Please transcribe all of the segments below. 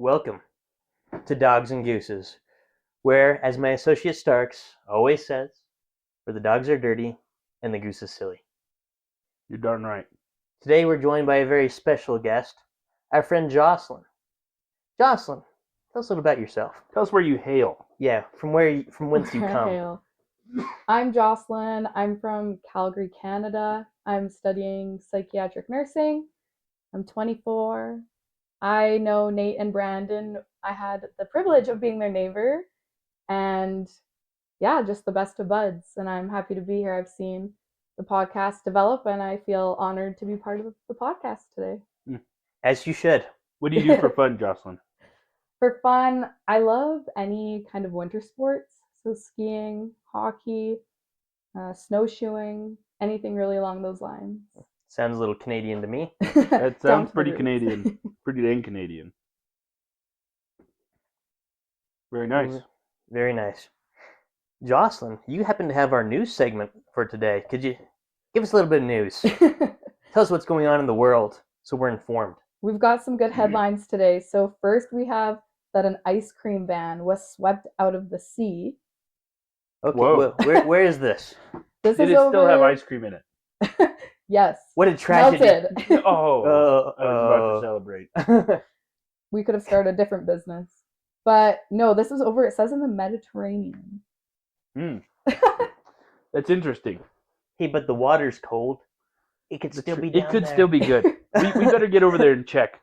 Welcome to Dogs and Gooses, where, as my associate Starks always says, where the dogs are dirty and the goose is silly. You're darn right. Today we're joined by a very special guest, our friend Jocelyn. Jocelyn, tell us a little about yourself. Tell us where you hail. Yeah, from whence you come. I'm Jocelyn. I'm from Calgary, Canada. I'm studying psychiatric nursing. I'm 24. I know Nate and Brandon. I had the privilege of being their neighbor, and yeah, just the best of buds. And I'm happy to be here. I've seen the podcast develop, and I feel honored to be part of the podcast today. As you should. What do you do for fun, Jocelyn? For fun, I love any kind of winter sports. So skiing, hockey, snowshoeing, anything really along those lines. Sounds a little Canadian to me. That sounds pretty Canadian. Pretty dang Canadian. Very nice. Very nice. Jocelyn, you happen to have our news segment for today. Could you give us a little bit of news? Tell us what's going on in the world so we're informed. We've got some good headlines today. So first we have that an ice cream van was swept out of the sea. Okay, well, where is this? This Did is it over... still have ice cream in it? Yes. What a tragedy. Melted. I was about to celebrate. We could have started a different business. But no, this is over, it says in the Mediterranean. That's interesting. Hey, but the water's cold. It could still be down It could there. still be good. we better get over there and check.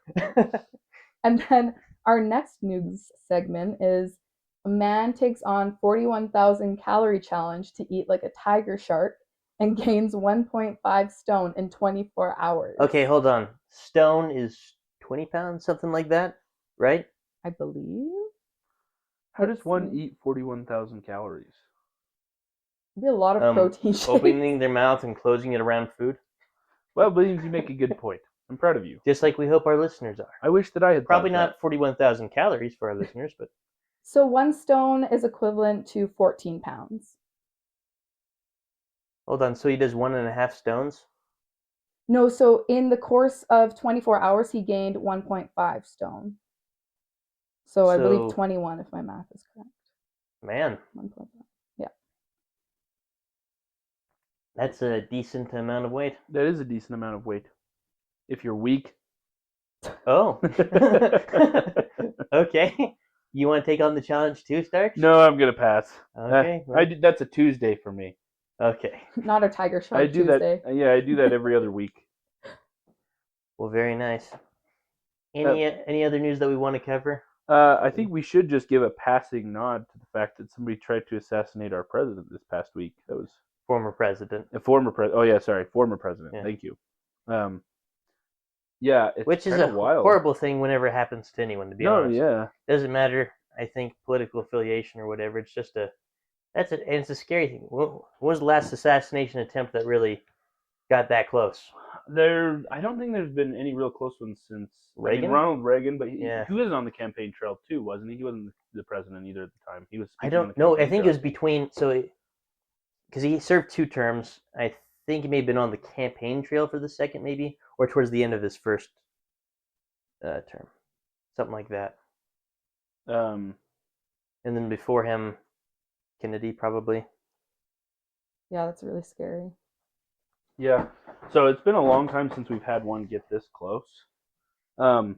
And then our next news segment is a man takes on 41,000 calorie challenge to eat like a tiger shark and gains 1.5 stone in 24 hours. Okay, hold on. Stone is 20 pounds, something like that, right? I believe. How does one eat 41,000 calories? Maybe a lot of protein shakes. Opening their mouth and closing it around food. Well, Williams, you make a good point. I'm proud of you. Just like we hope our listeners are. I wish that I had probably not 41,000 calories for our listeners, but... So 1 stone is equivalent to 14 pounds. Hold on, so he does 1.5 stones? No, so in the course of 24 hours, he gained 1.5 stone. So I believe 21, if my math is correct. Man. 1.5. Yeah. That's a decent amount of weight. That is a decent amount of weight. If you're weak. Oh. Okay. You want to take on the challenge too, Starks? No, I'm going to pass. Okay. That's a Tuesday for me. Okay. Not a tiger shark I do Tuesday. That. Yeah, I do that every other week. Well, very nice. Any other news that we want to cover? I think we should just give a passing nod to the fact that somebody tried to assassinate our president this past week. That was former president. Former president. Yeah. Thank you. Yeah, it's which is a horrible thing whenever it happens to anyone. To be honest, yeah, doesn't matter. I think political affiliation or whatever. It's just it's a scary thing. What was the last assassination attempt that really got that close? I don't think there's been any real close ones since Reagan. I mean, Ronald Reagan, but he was on the campaign trail too, wasn't he? He wasn't the president either at the time. He was. I don't know. I think it was between because he served 2 terms. I think he may have been on the campaign trail for the second, maybe, or towards the end of his first term, something like that. And then before him, Kennedy probably. Yeah, that's really scary. Yeah, so it's been a long time since we've had one get this close. I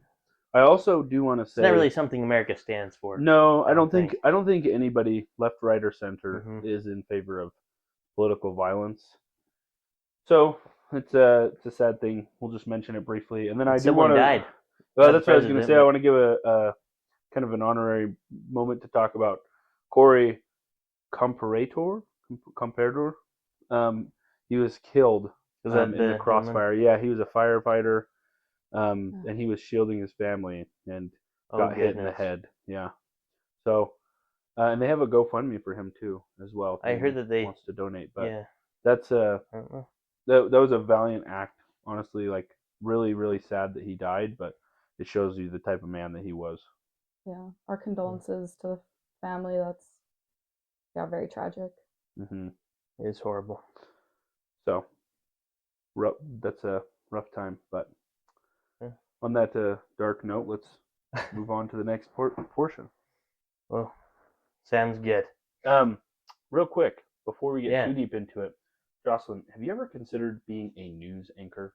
also do want to say it's not really something America stands for. No, I don't think anybody, left, right, or center, is in favor of political violence. So it's a sad thing. We'll just mention it briefly, and then I do want to. Died. Well, that's what I was going to say. I want to give a kind of an honorary moment to talk about Corey Comparator. He was killed in the crossfire. Yeah, he was a firefighter, and he was shielding his family and got hit in the head. Yeah. So, and they have a GoFundMe for him too, as well. I heard that they wants to donate, but yeah. That's that was a valiant act. Honestly, like really, really sad that he died, but it shows you the type of man that he was. Yeah, our condolences to the family. That's very tragic. Mm-hmm. It is horrible. So, that's a rough time. But on that dark note, let's move on to the next portion. Well, sounds good. Real quick, before we get too deep into it, Jocelyn, have you ever considered being a news anchor?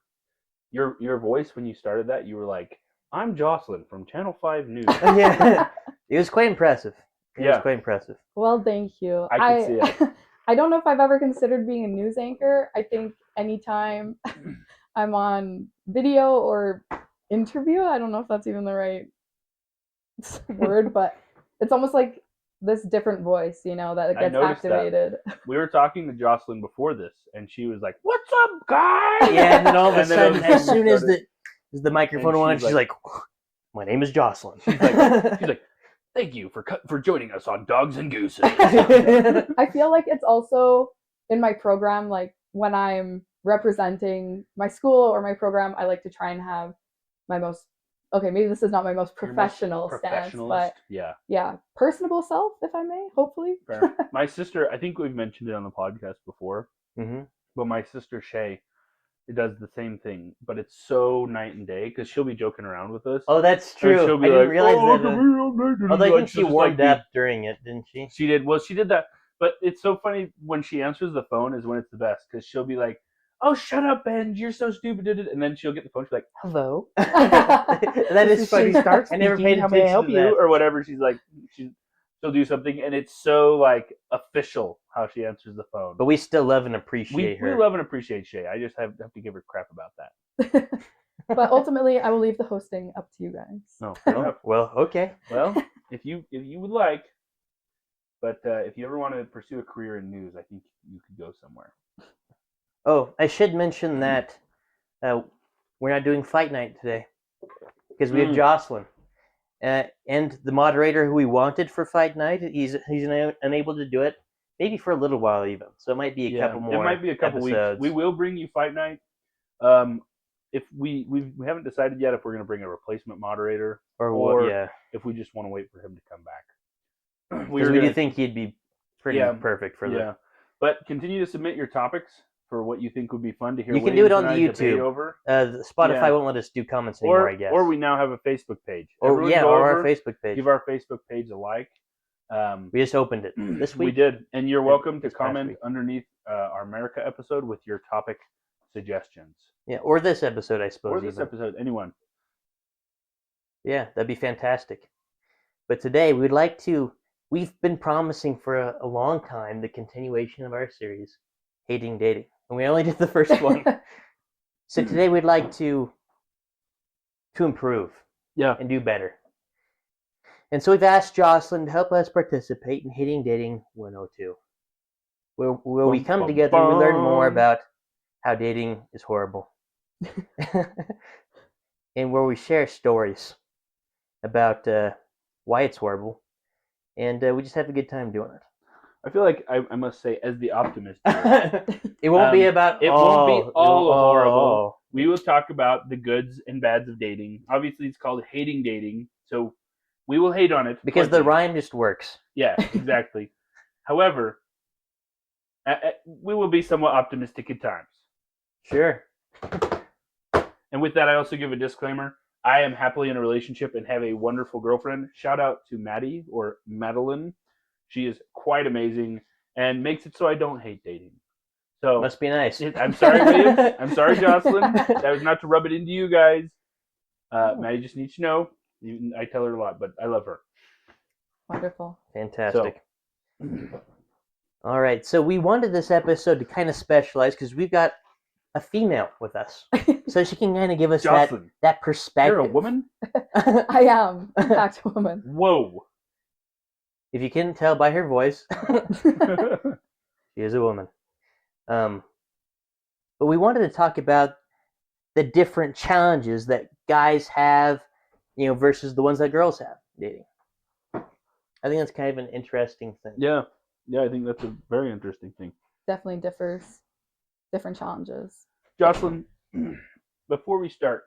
Your voice when you started that, you were like, "I'm Jocelyn from Channel 5 News." Yeah, it was quite impressive. It was quite impressive. Well, thank you. I could see it. I don't know if I've ever considered being a news anchor. I think anytime I'm on video or interview, I don't know if that's even the right word, but it's almost like this different voice, that gets activated. We were talking to Jocelyn before this, and she was like, "What's up, guys?" Yeah, and then all of a sudden, as soon as the microphone went, she's like, "My name is Jocelyn." She's like, "Thank you for joining us on Dogs and Gooses." I feel like it's also in my program, like when I'm representing my school or my program, I like to try and have my most, okay, maybe this is not my most professional stance, but yeah, personable self, if I may, hopefully. Fair. My sister, I think we've mentioned it on the podcast before, but my sister Shay, does the same thing, but it's so night and day because she'll be joking around with us. Oh, that's true. She'll be I didn't realize that. Although I think she warmed up during it, didn't she? She did. Well, she did that. But it's so funny when she answers the phone is when it's the best because she'll be like, "Oh, shut up, Ben! You're so stupid." And then she'll get the phone. She's like, "Hello." That is funny. I never paid attention to help that. or whatever. She's like, she'll do something, and it's so like official how she answers the phone. But we still love and appreciate her. We love and appreciate Shay. I just have to give her crap about that. But ultimately, I will leave the hosting up to you guys. No, fair enough. Well, okay. Well, if you would like, but if you ever want to pursue a career in news, I think you could go somewhere. Oh, I should mention that we're not doing fight night today because we have Jocelyn. And the moderator who we wanted for fight night, he's unable to do it. Maybe for a little while even. So it might be a couple more. It might be a couple episodes. weeks. We will bring you fight night. If we haven't decided yet if we're going to bring a replacement moderator or if we just want to wait for him to come back. Because we do think he'd be pretty perfect for that. But continue to submit your topics for what you think would be fun to hear. You can do it on the YouTube. Over. Spotify won't let us do comments anymore, I guess. Or we now have a Facebook page. Or our Facebook page. Give our Facebook page a like. We just opened it this week. We did, and you're welcome to comment underneath our America episode with your topic suggestions. Yeah, or this episode, I suppose. Or this episode, anyone. Yeah, that'd be fantastic. But today, we've been promising for a long time the continuation of our series, Hating Dating. And we only did the first one. So today we'd like to improve. And do better. And so we've asked Jocelyn to help us participate in Hating Dating 102. Where we come together and we learn more about how dating is horrible. And where we share stories about why it's horrible. And we just have a good time doing it. I feel like I must say, as the optimist, it won't be about won't be all horrible. We will talk about the goods and bads of dating. Obviously, it's called Hating Dating, so we will hate on it because the rhyme just works. Yeah, exactly. However, we will be somewhat optimistic at times. Sure. And with that, I also give a disclaimer. I am happily in a relationship and have a wonderful girlfriend. Shout out to Maddie or Madeline. She is quite amazing and makes it so I don't hate dating. So must be nice. I'm sorry, Williams. I'm sorry, Jocelyn. That was not to rub it into you guys. Maddie just needs to know. I tell her a lot, but I love her. Wonderful. Fantastic. All right. So we wanted this episode to kind of specialize because we've got a female with us. So she can kind of give us that perspective. You're a woman? I am, in fact, a woman. Whoa. If you couldn't tell by her voice, she is a woman. But we wanted to talk about the different challenges that guys have, versus the ones that girls have dating. I think that's kind of an interesting thing. Yeah, I think that's a very interesting thing. Definitely differs. Different challenges. Jocelyn, before we start,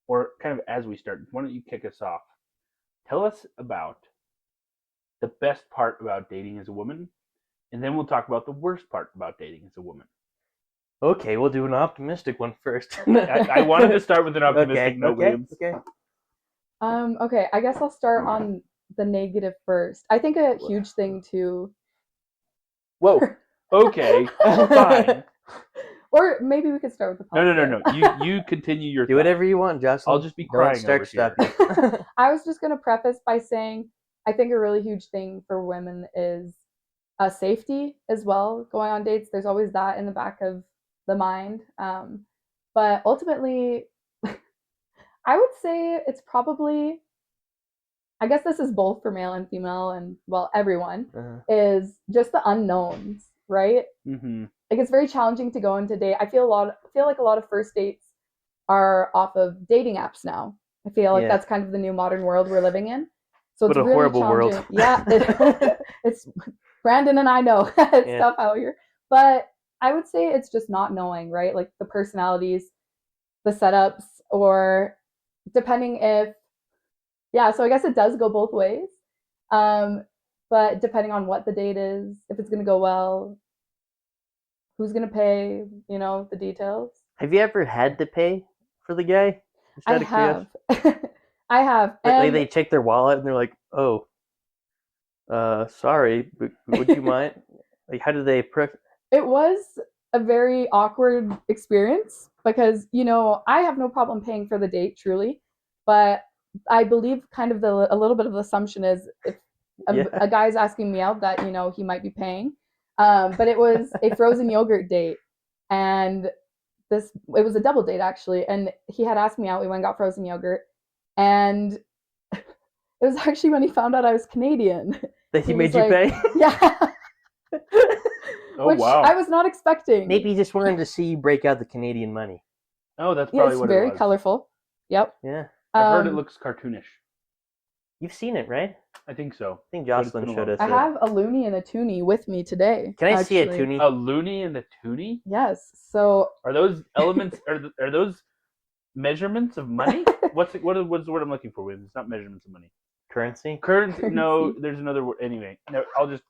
or kind of as we start, why don't you kick us off? Tell us about the best part about dating as a woman, and then we'll talk about the worst part about dating as a woman. Okay, we'll do an optimistic one first. I wanted to start with an optimistic note, Williams. Okay. Okay, I guess I'll start on the negative first. I think a huge thing too. Whoa. Okay. Fine. Or maybe we could start with the positive. No. You continue your Do thought. whatever you want, Jocelyn. I'll just be crying over here. I was just going to preface by saying I think a really huge thing for women is safety as well. Going on dates, there's always that in the back of the mind. But ultimately, I would say it's probably, I guess this is both for male and female and, well, everyone, is just the unknowns, right? Mm-hmm. Like it's very challenging to go into date. I feel like a lot of first dates are off of dating apps now. I feel like that's kind of the new modern world we're living in. So it's really horrible challenging. World. Yeah, it's Brandon and I know it's tough out here, but I would say it's just not knowing, right? Like the personalities, the setups, or depending if, so I guess it does go both ways. But depending on what the date is, if it's going to go well, who's going to pay, the details. Have you ever had to pay for the guy? I have. I have. Like they check their wallet and they're like, "Oh, sorry, but would you mind?" Like, how did they approach? It was a very awkward experience because I have no problem paying for the date, truly, but I believe kind of a little bit of the assumption is if a guy's asking me out that he might be paying. But it was a frozen yogurt date, and it was a double date actually, and he had asked me out. We went and got frozen yogurt, and it was actually when he found out I was Canadian that he made you pay. Yeah. Which wow. I was not expecting. Maybe he just wanted to see you break out the Canadian money. Oh, that's probably what it was. It's very colorful. Yep. Yeah. I've heard it looks cartoonish. You've seen it, right? I think so. I think Jocelyn showed us. I have a loonie and a toonie with me today. Can I see a toonie? A loonie and a toonie? Yes. So are those elements? are those measurements of money? What's the word I'm looking for? It's not measurements of money. Currency. No, there's another word. Anyway, no, I'll just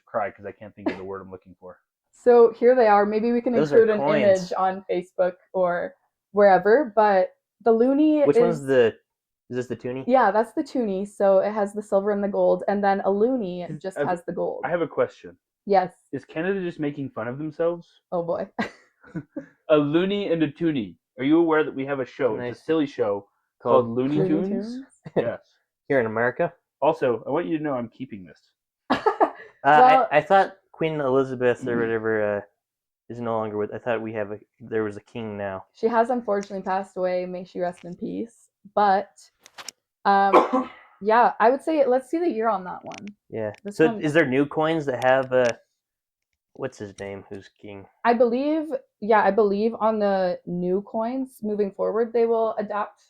cry because I can't think of the word I'm looking for. So here they are. Maybe we can include an image on Facebook or wherever. But the loonie. Which one's the? Is this the toonie? Yeah, that's the toonie. So it has the silver and the gold, and then a loonie just has the gold. I have a question. Yes. Is Canada just making fun of themselves? Oh boy. A loonie and a toonie. Are you aware that we have a show? Nice. It's a silly show called Looney Tunes. Yes. Here in America. Also, I want you to know I'm keeping this. I thought Queen Elizabeth or whatever is no longer with. I thought there was a king now. She has unfortunately passed away. May she rest in peace. But yeah, I would say let's see the year on that one. Yeah. So is there new coins that have what's his name? Who's king? I believe on the new coins moving forward they will adapt.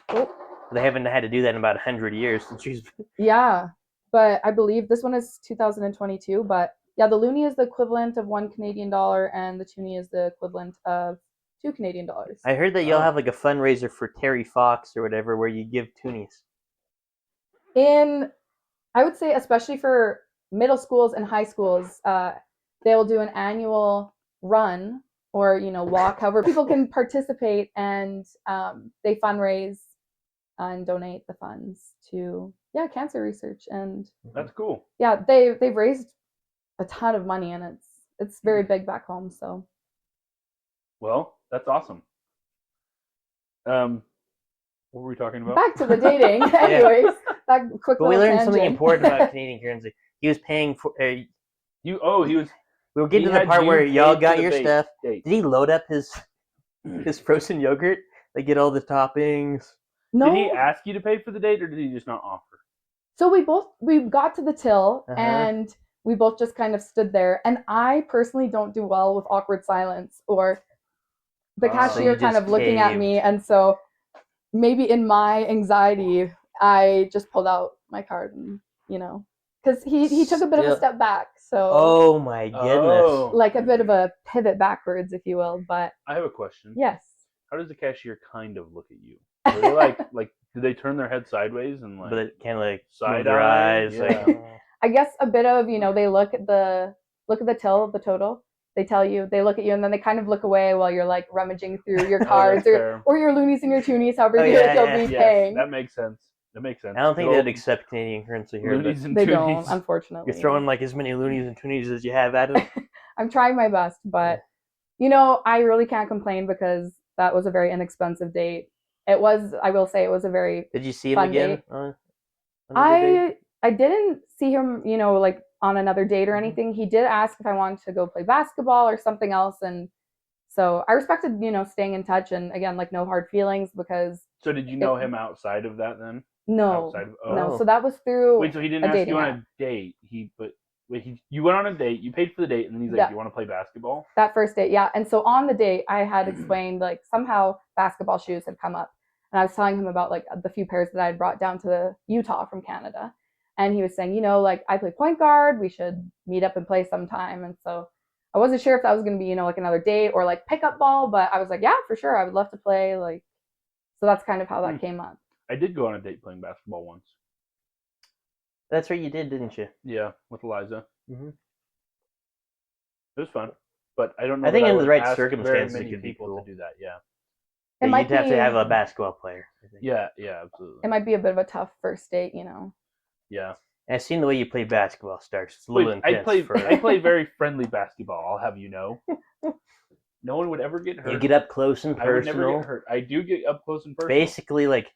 Oh. They haven't had to do that in about 100 years since she's. Yeah, but I believe this one is 2022. But yeah, the loonie is the equivalent of $1 Canadian, and the toonie is the equivalent of $2 Canadian. I heard that you'll have like a fundraiser for Terry Fox or whatever, where you give toonies. I would say, especially for middle schools and high schools, they will do an annual run or walk, however people can participate, and they fundraise and donate the funds to cancer research. And that's cool. Yeah, they've raised a ton of money, and it's very big back home. So. Well, that's awesome. What were we talking about? Back to the dating. Anyways, that quick. But we learned something important about Canadian currency. He was paying for. He was. We were getting to the part where y'all got your stuff. Did he load up his frozen yogurt? Like get all the toppings. No. Did he ask you to pay for the date, or did he just not offer? So we got to the till, and we both just kind of stood there. And I personally don't do well with awkward silence or the cashier kind of looking at me. And so maybe in my anxiety, I just pulled out my card and, because he took a bit of a step back. So. Oh my goodness. Like a bit of a pivot backwards, if you will. But I have a question. Yes. How does the cashier kind of look at you? Are they like do they turn their head sideways and like? But it kind of like side their eyes. Yeah. Like. I guess a bit of they look at the till, the total. They look at you, and then they kind of look away while you're like rummaging through your cards or your loonies and your toonies, however you'll be paying. That makes sense. That makes sense. I don't think they'd accept Canadian currency here. Loonies and They toonies. don't, unfortunately. You're throwing like as many loonies and toonies as you have at them. I'm trying my best, but I really can't complain because that was a very inexpensive date. It was, I will say, it was a very Did you see him fun again? date. I didn't see him, like on another date or anything. He did ask if I wanted to go play basketball or something else, and so I respected, staying in touch, and again, like no hard feelings because. So did you know him outside of that then? No, Outside of, no. So that was through. Wait, so he didn't ask you on a date. You went on a date. You paid for the date, and then he's like, "Do you want to play basketball?" That first date, yeah. And so on the date, I had explained like somehow basketball shoes had come up, and I was telling him about like the few pairs that I had brought down to Utah from Canada, and he was saying, like I play point guard. We should meet up and play sometime. And so I wasn't sure if that was going to be like another date or like pickup ball, but I was like, yeah, for sure, I would love to play. Like, so that's kind of how that came up. I did go on a date playing basketball once. That's right, you did, didn't you? Yeah, with Eliza. Mm-hmm. It was fun, but I don't know. I think in the right circumstances, it could be people cool to do that. Yeah, you'd have to have a basketball player. I think. Yeah, absolutely. It might be a bit of a tough first date, Yeah. I've seen the way you play basketball, Starks. It's a little intense. I play very friendly basketball. I'll have you know. No one would ever get hurt. You get up close and personal. I would never get hurt. I do get up close and personal. Basically, like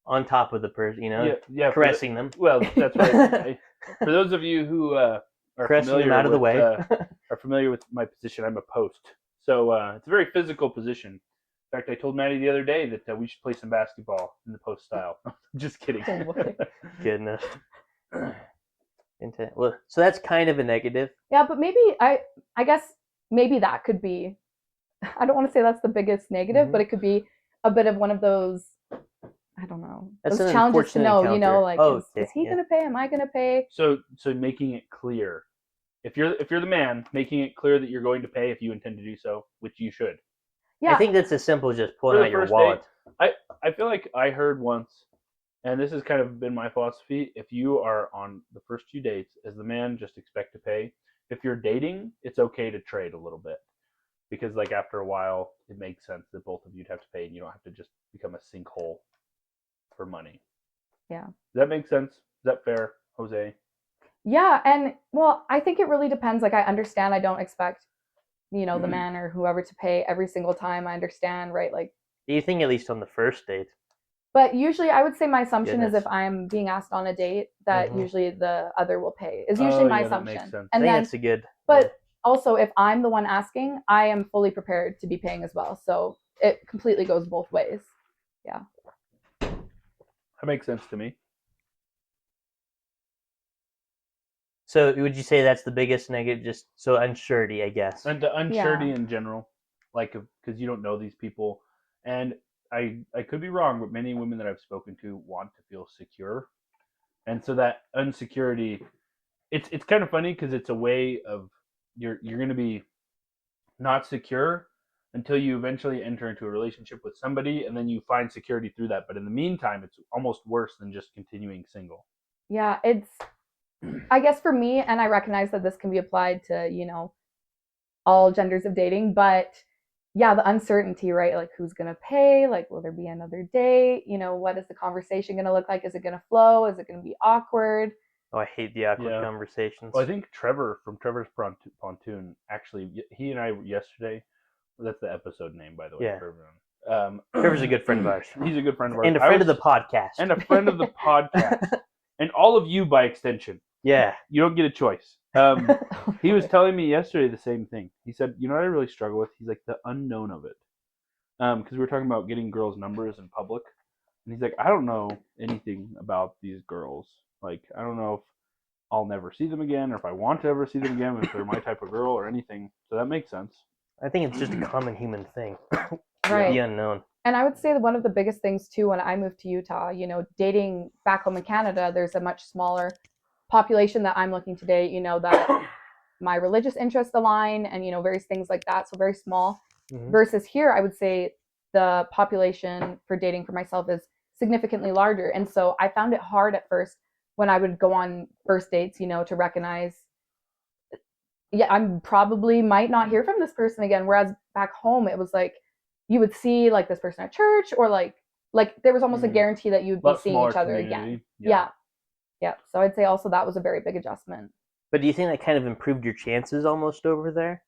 on top of the person, yeah, caressing them. Well, that's right. For those of you who are familiar out of the way, are familiar with my position, I'm a post. So it's a very physical position. In fact, I told Maddie the other day that we should play some basketball in the post style. Just kidding. Goodness. Well, so that's kind of a negative. Yeah, but maybe I guess maybe that could be. I don't want to say that's the biggest negative, but it could be a bit of one of those. I don't know. That's those challenges to know, like is he gonna pay? Am I gonna pay? So making it clear. If you're the man, making it clear that you're going to pay if you intend to do so, which you should. Yeah. I think that's as simple as just pulling out your wallet. Date, I feel like I heard once, and this has kind of been my philosophy, if you are on the first few dates, as the man, just expect to pay. If you're dating, it's okay to trade a little bit. Because like after a while, it makes sense that both of you'd have to pay and you don't have to just become a sinkhole for money. Yeah. Does that make sense? Is that fair, Jose? Yeah, and well, I think it really depends. Like I understand I don't expect, the man or whoever to pay every single time. I understand, right? Like you think at least on the first date. But usually I would say my assumption is if I'm being asked on a date that usually the other will pay. Is usually my assumption. That makes sense. And I think that's a good. But also if I'm the one asking, I am fully prepared to be paying as well. So it completely goes both ways. Yeah. That makes sense to me. So would you say that's the biggest negative? Just so unsurety, I guess. And the unsurety in general, like because you don't know these people, and I could be wrong, but many women that I've spoken to want to feel secure, and so that unsecurity, it's kind of funny because it's a way of you're going to be not secure until you eventually enter into a relationship with somebody, and then you find security through that. But in the meantime, it's almost worse than just continuing single. Yeah, it's. I guess for me, and I recognize that this can be applied to, all genders of dating, but yeah, the uncertainty, right? Like who's going to pay? Like, will there be another date? What is the conversation going to look like? Is it going to flow? Is it going to be awkward? Oh, I hate the awkward conversations. Well, I think Trevor from Trevor's Pontoon, actually, he and I yesterday, that's the episode name, by the way. Yeah. Trevor's a good friend of ours. He's a good friend of ours. And a friend of the podcast. And a friend of the podcast. And all of you by extension. Yeah. You don't get a choice. He was telling me yesterday the same thing. He said, what I really struggle with? He's like, the unknown of it. Because we were talking about getting girls' numbers in public. And he's like, I don't know anything about these girls. Like, I don't know if I'll never see them again or if I want to ever see them again, if they're my type of girl or anything. So that makes sense. I think it's just a common human thing. Right. The unknown. And I would say that one of the biggest things, too, when I moved to Utah, dating back home in Canada, there's a much smaller population that I'm looking to date, that my religious interests align and, various things like that. So very small. Mm-hmm. Versus here, I would say the population for dating for myself is significantly larger. And so I found it hard at first when I would go on first dates, to recognize, I'm probably might not hear from this person again. Whereas back home, it was like, you would see like this person at church or like like there was almost a guarantee that you'd be seeing each other community. again. Yeah. So I'd say also that was a very big adjustment. But do you think that kind of improved your chances almost over there?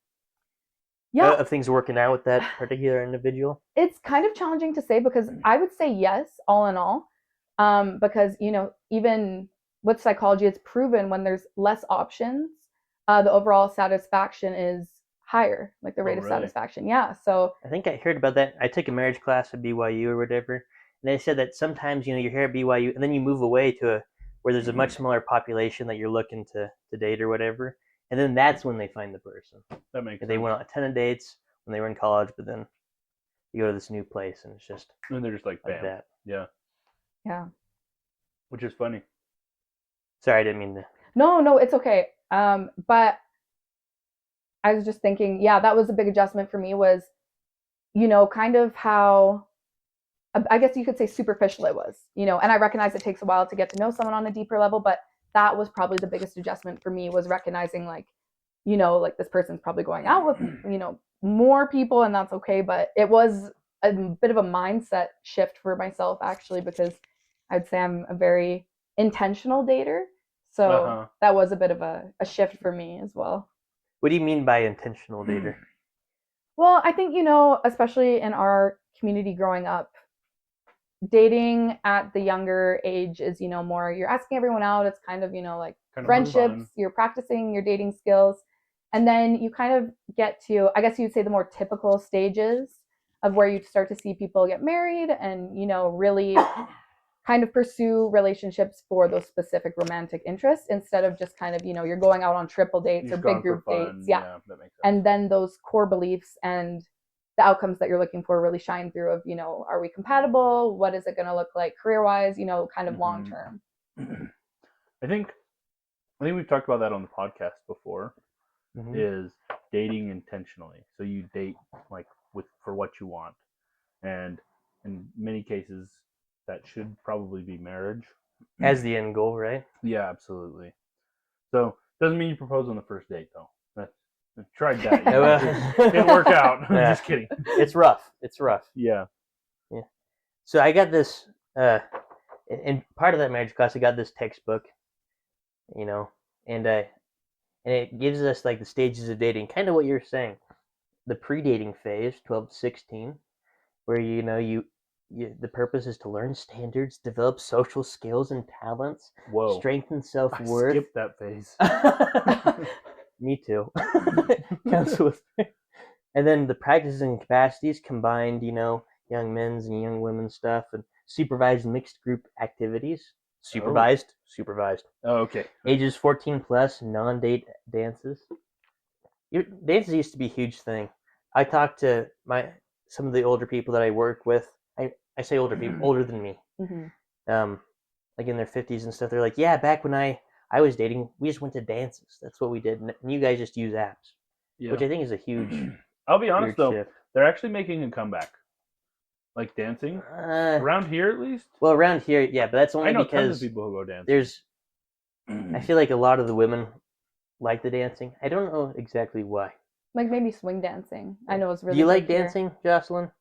Yeah. Of things working out with that particular individual? It's kind of challenging to say because I would say yes, all in all. Because, even with psychology, it's proven when there's less options, the overall satisfaction is higher, like the rate of satisfaction. Yeah. So I think I heard about that. I took a marriage class at BYU or whatever, and they said that sometimes you're here at BYU and then you move away to where there's a much smaller population that you're looking to date or whatever, and then that's when they find the person. That makes sense. They went on a ton of dates when they were in college, but then you go to this new place and it's just and they're just like bam. That. Yeah. Which is funny. Sorry, I didn't mean to. No, it's okay. But I was just thinking, yeah, that was a big adjustment for me was, kind of how, I guess you could say superficial it was, and I recognize it takes a while to get to know someone on a deeper level, but that was probably the biggest adjustment for me was recognizing like, like this person's probably going out with, more people and that's okay. But it was a bit of a mindset shift for myself actually, because I'd say I'm a very intentional dater. So that was a bit of a shift for me as well. What do you mean by intentional dater? Well, I think, especially in our community growing up, dating at the younger age is, more you're asking everyone out. It's kind of, like kind friendships, you're practicing your dating skills. And then you kind of get to, I guess you'd say the more typical stages of where you start to see people get married and, really kind of pursue relationships for those specific romantic interests instead of just kind of, you're going out on triple dates or big group dates. Yeah. That makes sense. And then those core beliefs and the outcomes that you're looking for really shine through of, are we compatible? What is it going to look like career-wise, kind of long term? I think we've talked about that on the podcast before, is dating intentionally. So you date like for what you want. And in many cases, that should probably be marriage. As the end goal, right? Yeah, absolutely. So doesn't mean you propose on the first date, though. I tried that. It didn't work out. Yeah. Just kidding. It's rough. Yeah. So I got this, in part of that marriage class, I got this textbook, and it gives us like the stages of dating, kind of what you're saying. The pre-dating phase, 12 to 16, where the purpose is to learn standards, develop social skills and talents, strengthen self-worth. I skipped that phase. Me too. And then the practices and capacities combined, young men's and young women's stuff, and supervised mixed group activities. Supervised. Oh, okay. Ages 14 plus, non-date dances. Dances used to be a huge thing. I talked to some of the older people that I work with. I say older people, older than me. Like in their 50s and stuff. They're like, yeah, back when I was dating, we just went to dances. That's what we did. And you guys just use apps. Yeah. Which I think is a huge I'll be honest though, shift. They're actually making a comeback. Like dancing? Around here at least? Well, around here, yeah, but that's only because tons of people who go dancing. I feel like a lot of the women like the dancing. I don't know exactly why. Like maybe swing dancing. I know it's really. Do you like dancing, Jocelyn?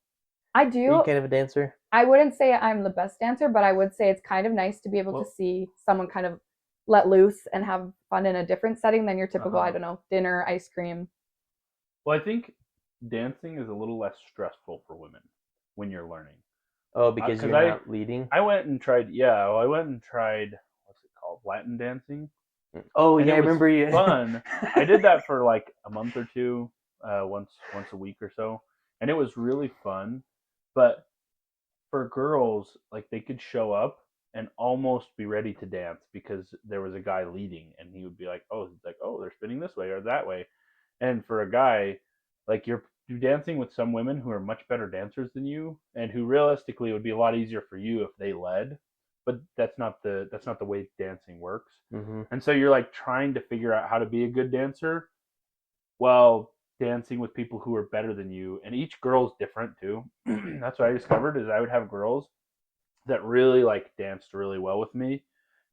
I do. Are you kind of a dancer? I wouldn't say I'm the best dancer, but I would say it's kind of nice to be able to see someone kind of let loose and have fun in a different setting than your typical, I don't know, dinner, ice cream. Well, I think dancing is a little less stressful for women when you're learning. Oh, because you're not leading? I went and tried, what's it called? Latin dancing. Oh, and yeah, I remember you. Fun. I did that for like a month or two, once a week or so. And it was really fun. But for girls, like they could show up and almost be ready to dance because there was a guy leading and he would be like, oh, they're spinning this way or that way. And for a guy, like you're dancing with some women who are much better dancers than you and who realistically it would be a lot easier for you if they led. But that's not the way dancing works. Mm-hmm. And so you're like trying to figure out how to be a good dancer while dancing with people who are better than you. And each girl's different too. That's what I discovered is I would have girls that really like danced really well with me.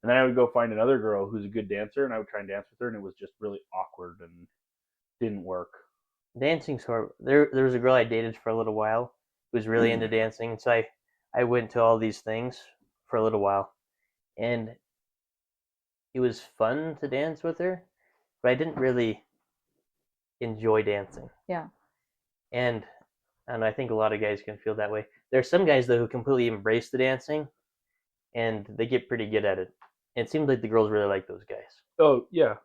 And then I would go find another girl who's a good dancer and I would try and dance with her and it was just really awkward and didn't work. Dancing's hard. There was a girl I dated for a little while who was really into dancing. And so I I went to all these things for a little while, and it was fun to dance with her, but I didn't really enjoy dancing. Yeah. And I think a lot of guys can feel that way. There's some guys though who completely embrace the dancing, and they get pretty good at it. And it seems like the girls really like those guys. Oh yeah,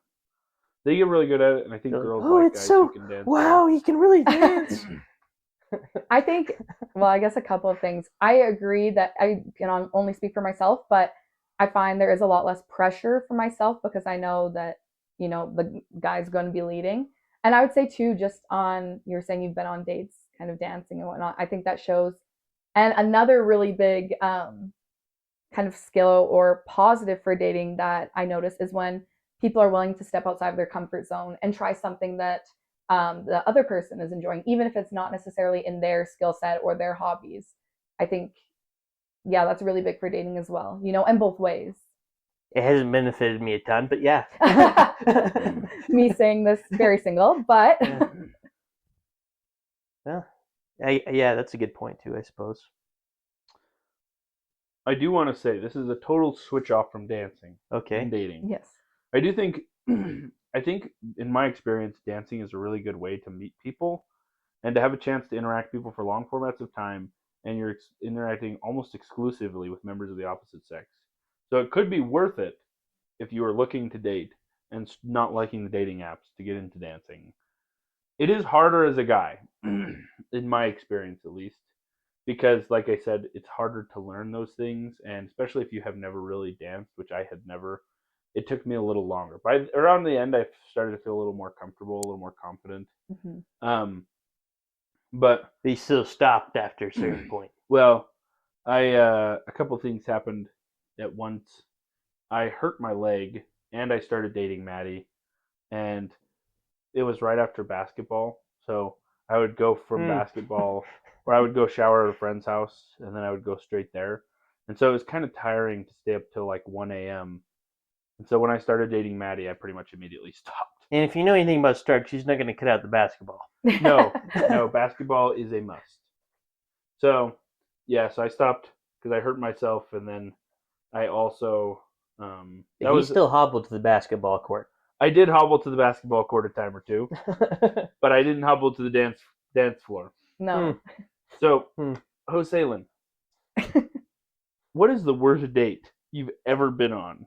they get really good at it, and I think They're girls like, like guys who can dance. Wow, he can really dance. I think, well, I guess a couple of things. I agree that I can only speak for myself, but I find there is a lot less pressure for myself because I know that, the guy's going to be leading. And I would say too, just on, you're saying you've been on dates kind of dancing and whatnot. I think that shows. And another really big kind of skill or positive for dating that I notice is when people are willing to step outside of their comfort zone and try something that the other person is enjoying, even if it's not necessarily in their skill set or their hobbies. I think, yeah, that's really big for dating as well, and both ways. It hasn't benefited me a ton, but yeah. Me saying this very single, but. Yeah, that's a good point too, I suppose. I do want to say this is a total switch off from dancing. Okay. And dating. Yes. I do think, I think in my experience, dancing is a really good way to meet people and to have a chance to interact with people for long formats of time, and you're interacting almost exclusively with members of the opposite sex. So it could be worth it if you are looking to date and not liking the dating apps to get into dancing. It is harder as a guy, in my experience at least, because like I said, it's harder to learn those things, and especially if you have never really danced, which I had never. It took me a little longer. By around the end, I started to feel a little more comfortable, a little more confident. Mm-hmm. But they still stopped after a certain point. Well, a couple things happened at once. I hurt my leg, and I started dating Maddie, and it was right after basketball. So I would go from basketball, or I would go shower at a friend's house, and then I would go straight there. And so it was kind of tiring to stay up till like 1 a.m. And so when I started dating Maddie, I pretty much immediately stopped. And if you know anything about Stark, she's not going to cut out the basketball. No, basketball is a must. So, yeah, so I stopped because I hurt myself, and then I also... he still hobbled to the basketball court. I did hobble to the basketball court a time or two, but I didn't hobble to the dance floor. No. So, Jocelyn, what is the worst date you've ever been on?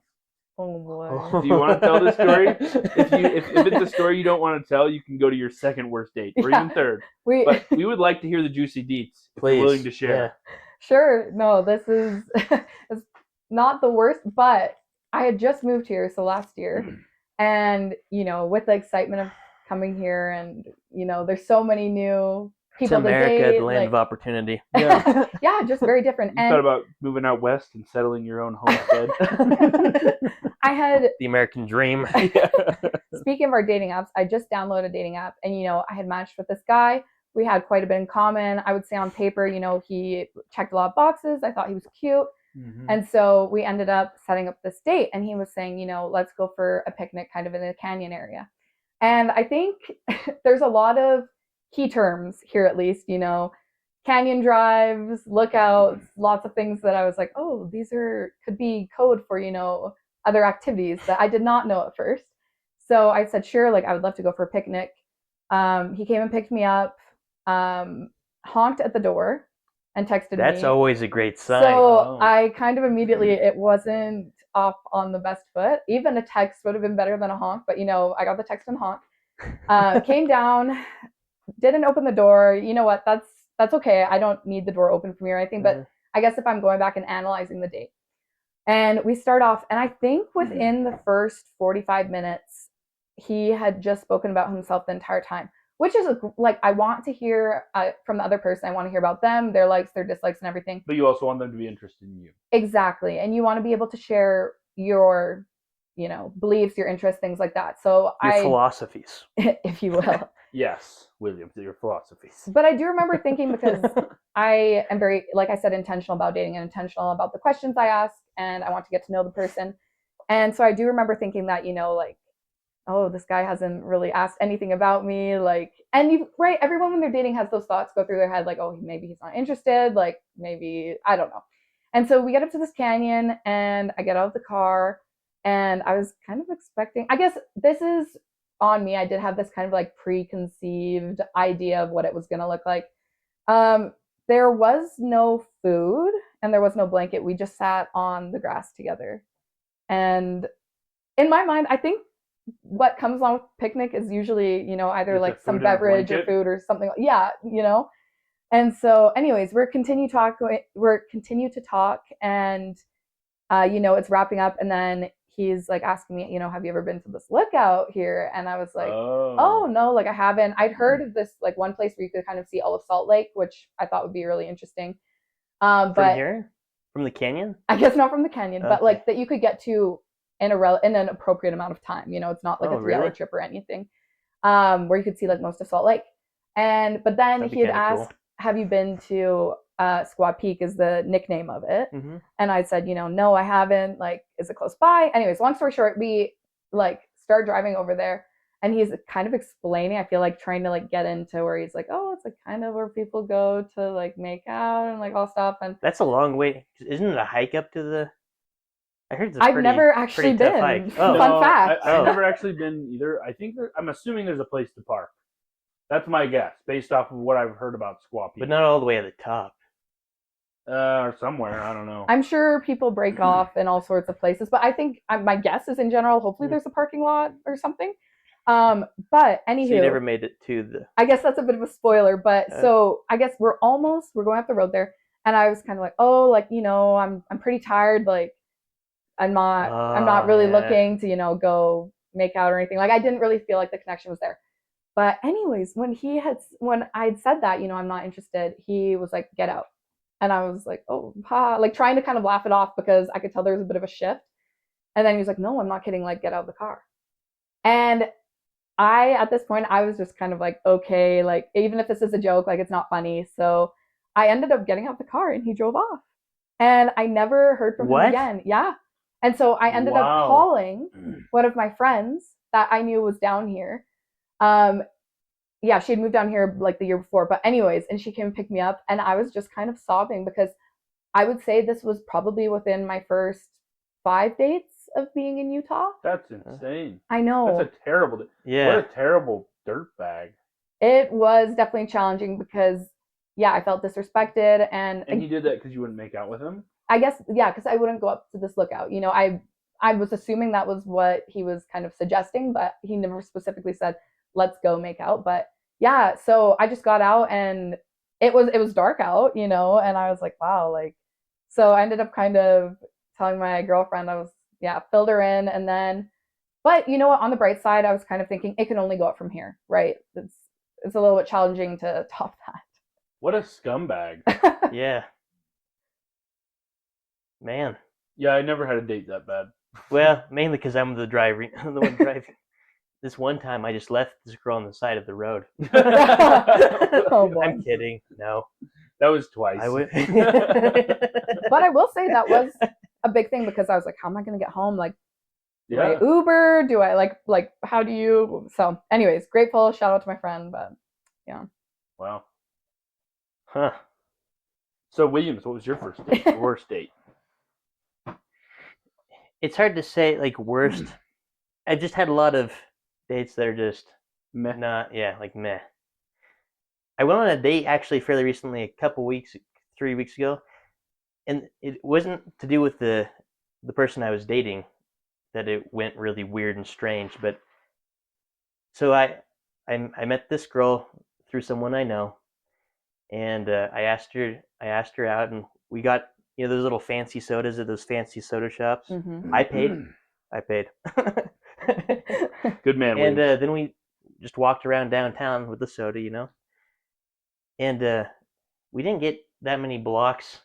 Oh boy. Do you want to tell this story? If it's a story you don't want to tell, you can go to your second worst date, or even third. But we would like to hear the juicy deets if you're willing to share. Yeah. Sure. No, this is it's not the worst, but I had just moved here, so last year, and with the excitement of coming here, and there's so many new people to date. America, the land of opportunity. Yeah. Yeah, just very different. You thought about moving out west and settling your own homestead? I had the American dream. Speaking of our dating apps, I just downloaded a dating app, and I had matched with this guy. We had quite a bit in common. I would say on paper, he checked a lot of boxes. I thought he was cute. Mm-hmm. And so we ended up setting up this date, and he was saying, let's go for a picnic kind of in the canyon area. And I think there's a lot of key terms here, at least, canyon drives, lookouts, lots of things that I was like, oh, these could be code for, other activities that I did not know at first. So I said, sure, like I would love to go for a picnic. He came and picked me up, honked at the door, and texted me. That's always a great sign. So I kind of immediately, it wasn't off on the best foot. Even a text would have been better than a honk, but I got the text and honk. Came down, didn't open the door. You know what? That's okay. I don't need the door open for me or anything, but I guess if I'm going back and analyzing the date. And we start off, and I think within the first 45 minutes, he had just spoken about himself the entire time, which is like, I want to hear from the other person. I want to hear about them, their likes, their dislikes, and everything. But you also want them to be interested in you. Exactly. And you want to be able to share your, beliefs, your interests, things like that. So your philosophies, if you will. Yes, William, your philosophies. But I do remember thinking, because I am very, like I said, intentional about dating and intentional about the questions I ask, and I want to get to know the person. And so I do remember thinking that, like, oh, this guy hasn't really asked anything about me. Like, and you, right, everyone when they're dating has those thoughts go through their head, like, oh, maybe he's not interested. Like, maybe, I don't know. And so we get up to this canyon and I get out of the car and I was kind of expecting, I guess this is on me. I did have this kind of like preconceived idea of what it was going to look like. Um, there was no food and there was no blanket. We just sat on the grass together. And in my mind, I think what comes along with picnic is usually, either Just like some food and a beverage or blanket? food or something. Yeah, And so, anyways, We're continue to talk, and it's wrapping up, and then he's like asking me, have you ever been to this lookout here? And I was like, oh Oh. no, like I haven't. I'd heard of this like one place where you could kind of see all of Salt Lake, which I thought would be really interesting. From But here, from the canyon. I guess not from the canyon, but Okay. like that you could get to in an appropriate amount of time. It's not like Oh, a 3 hour really? trip or anything. Where you could see like most of Salt Lake. But then That'd be he had kinda asked, cool. "Have you been to Squaw Peak?" Is the nickname of it. Mm-hmm. And I said, no, I haven't. Like, is it close by? Anyways, long story short, we like start driving over there, and he's kind of explaining. I feel like trying to like get into where he's like, oh, it's like kind of where people go to like make out and like all stuff. And That's a long way. Isn't it a hike up to the? I heard it's a I've pretty, never actually pretty tough been. hike. Oh, Fun No, fact. I've Oh. never actually been either. I'm assuming there's a place to park. That's my guess, based off of what I've heard about Squaw Peak. but not all the way at the top. Or somewhere, I don't know. I'm sure people break off in all sorts of places, but I think my guess is in general, hopefully there's a parking lot or something. But anywho, So you never made it to the. I guess that's a bit of a spoiler, but so I guess we're going up the road there, and I was kind of like, oh, like I'm pretty tired, like I'm not really looking to go make out or anything. Like I didn't really feel like the connection was there. But anyways, when I'd said that, I'm not interested, he was like, get out. And I was like, oh, ha, like trying to kind of laugh it off because I could tell there was a bit of a shift. And then he was like, no, I'm not kidding, like get out of the car. And at this point, I was just kind of like, okay, like even if this is a joke, like it's not funny. So I ended up getting out the car and he drove off. And I never heard from him again. Yeah. And so I ended up calling one of my friends that I knew was down here. Yeah, she had moved down here like the year before. But anyways, and she came and picked me up, and I was just kind of sobbing because I would say this was probably within my first 5 dates of being in Utah. That's insane. I know. That's a terrible. Yeah. What a terrible dirtbag. It was definitely challenging because, yeah, I felt disrespected, and he did that because you wouldn't make out with him. I guess, yeah, because I wouldn't go up to this lookout. I was assuming that was what he was kind of suggesting, but he never specifically said, let's go make out. But yeah, so I just got out and it was dark out, and I was like, wow, like, so I ended up kind of telling my girlfriend, filled her in. And then, but you know what, on the bright side, I was kind of thinking it can only go up from here, right? It's a little bit challenging to top that. What a scumbag. Yeah. Man. Yeah, I never had a date that bad. Well, mainly because I'm the driver. I'm the one driving. This one time, I just left this girl on the side of the road. Oh, boy. I'm kidding. No. That was twice. I would. But I will say that was a big thing because I was like, how am I going to get home? Like, do I Uber? Do I like, how do you? So anyways, grateful. Shout out to my friend, but yeah. Wow. Huh. So Williams, what was your first date? Worst date? It's hard to say, like, worst. I've just had a lot of dates that are just meh. Like meh. I went on a date actually fairly recently, 3 weeks ago, and it wasn't to do with the person I was dating that it went really weird and strange. But so I met this girl through someone I know, and I asked her out, and we got those little fancy sodas at those fancy soda shops. Mm-hmm. I paid. Good man. And then we just walked around downtown with the soda, and we didn't get that many blocks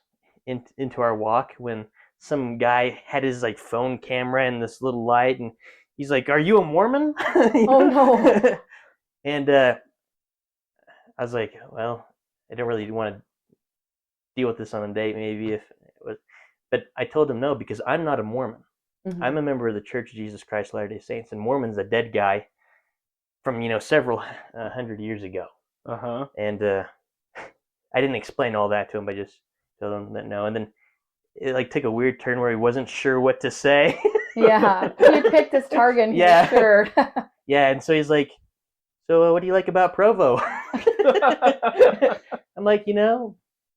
into our walk when some guy had his like phone camera and this little light, and he's like, "Are you a Mormon?" Oh no. And I was like, well, I don't really want to deal with this on a date, maybe if it was, but I told him no because I'm not a Mormon. Mhm. I'm a member of the Church of Jesus Christ of Latter-day Saints, and Mormon's a dead guy from several hundred years ago. And I didn't explain all that to him. I just told him that no, and then it took a weird turn where he wasn't sure what to say. Yeah, he picked his target. And he was sure. Yeah, and so he's like, "So what do you like about Provo?" I'm like,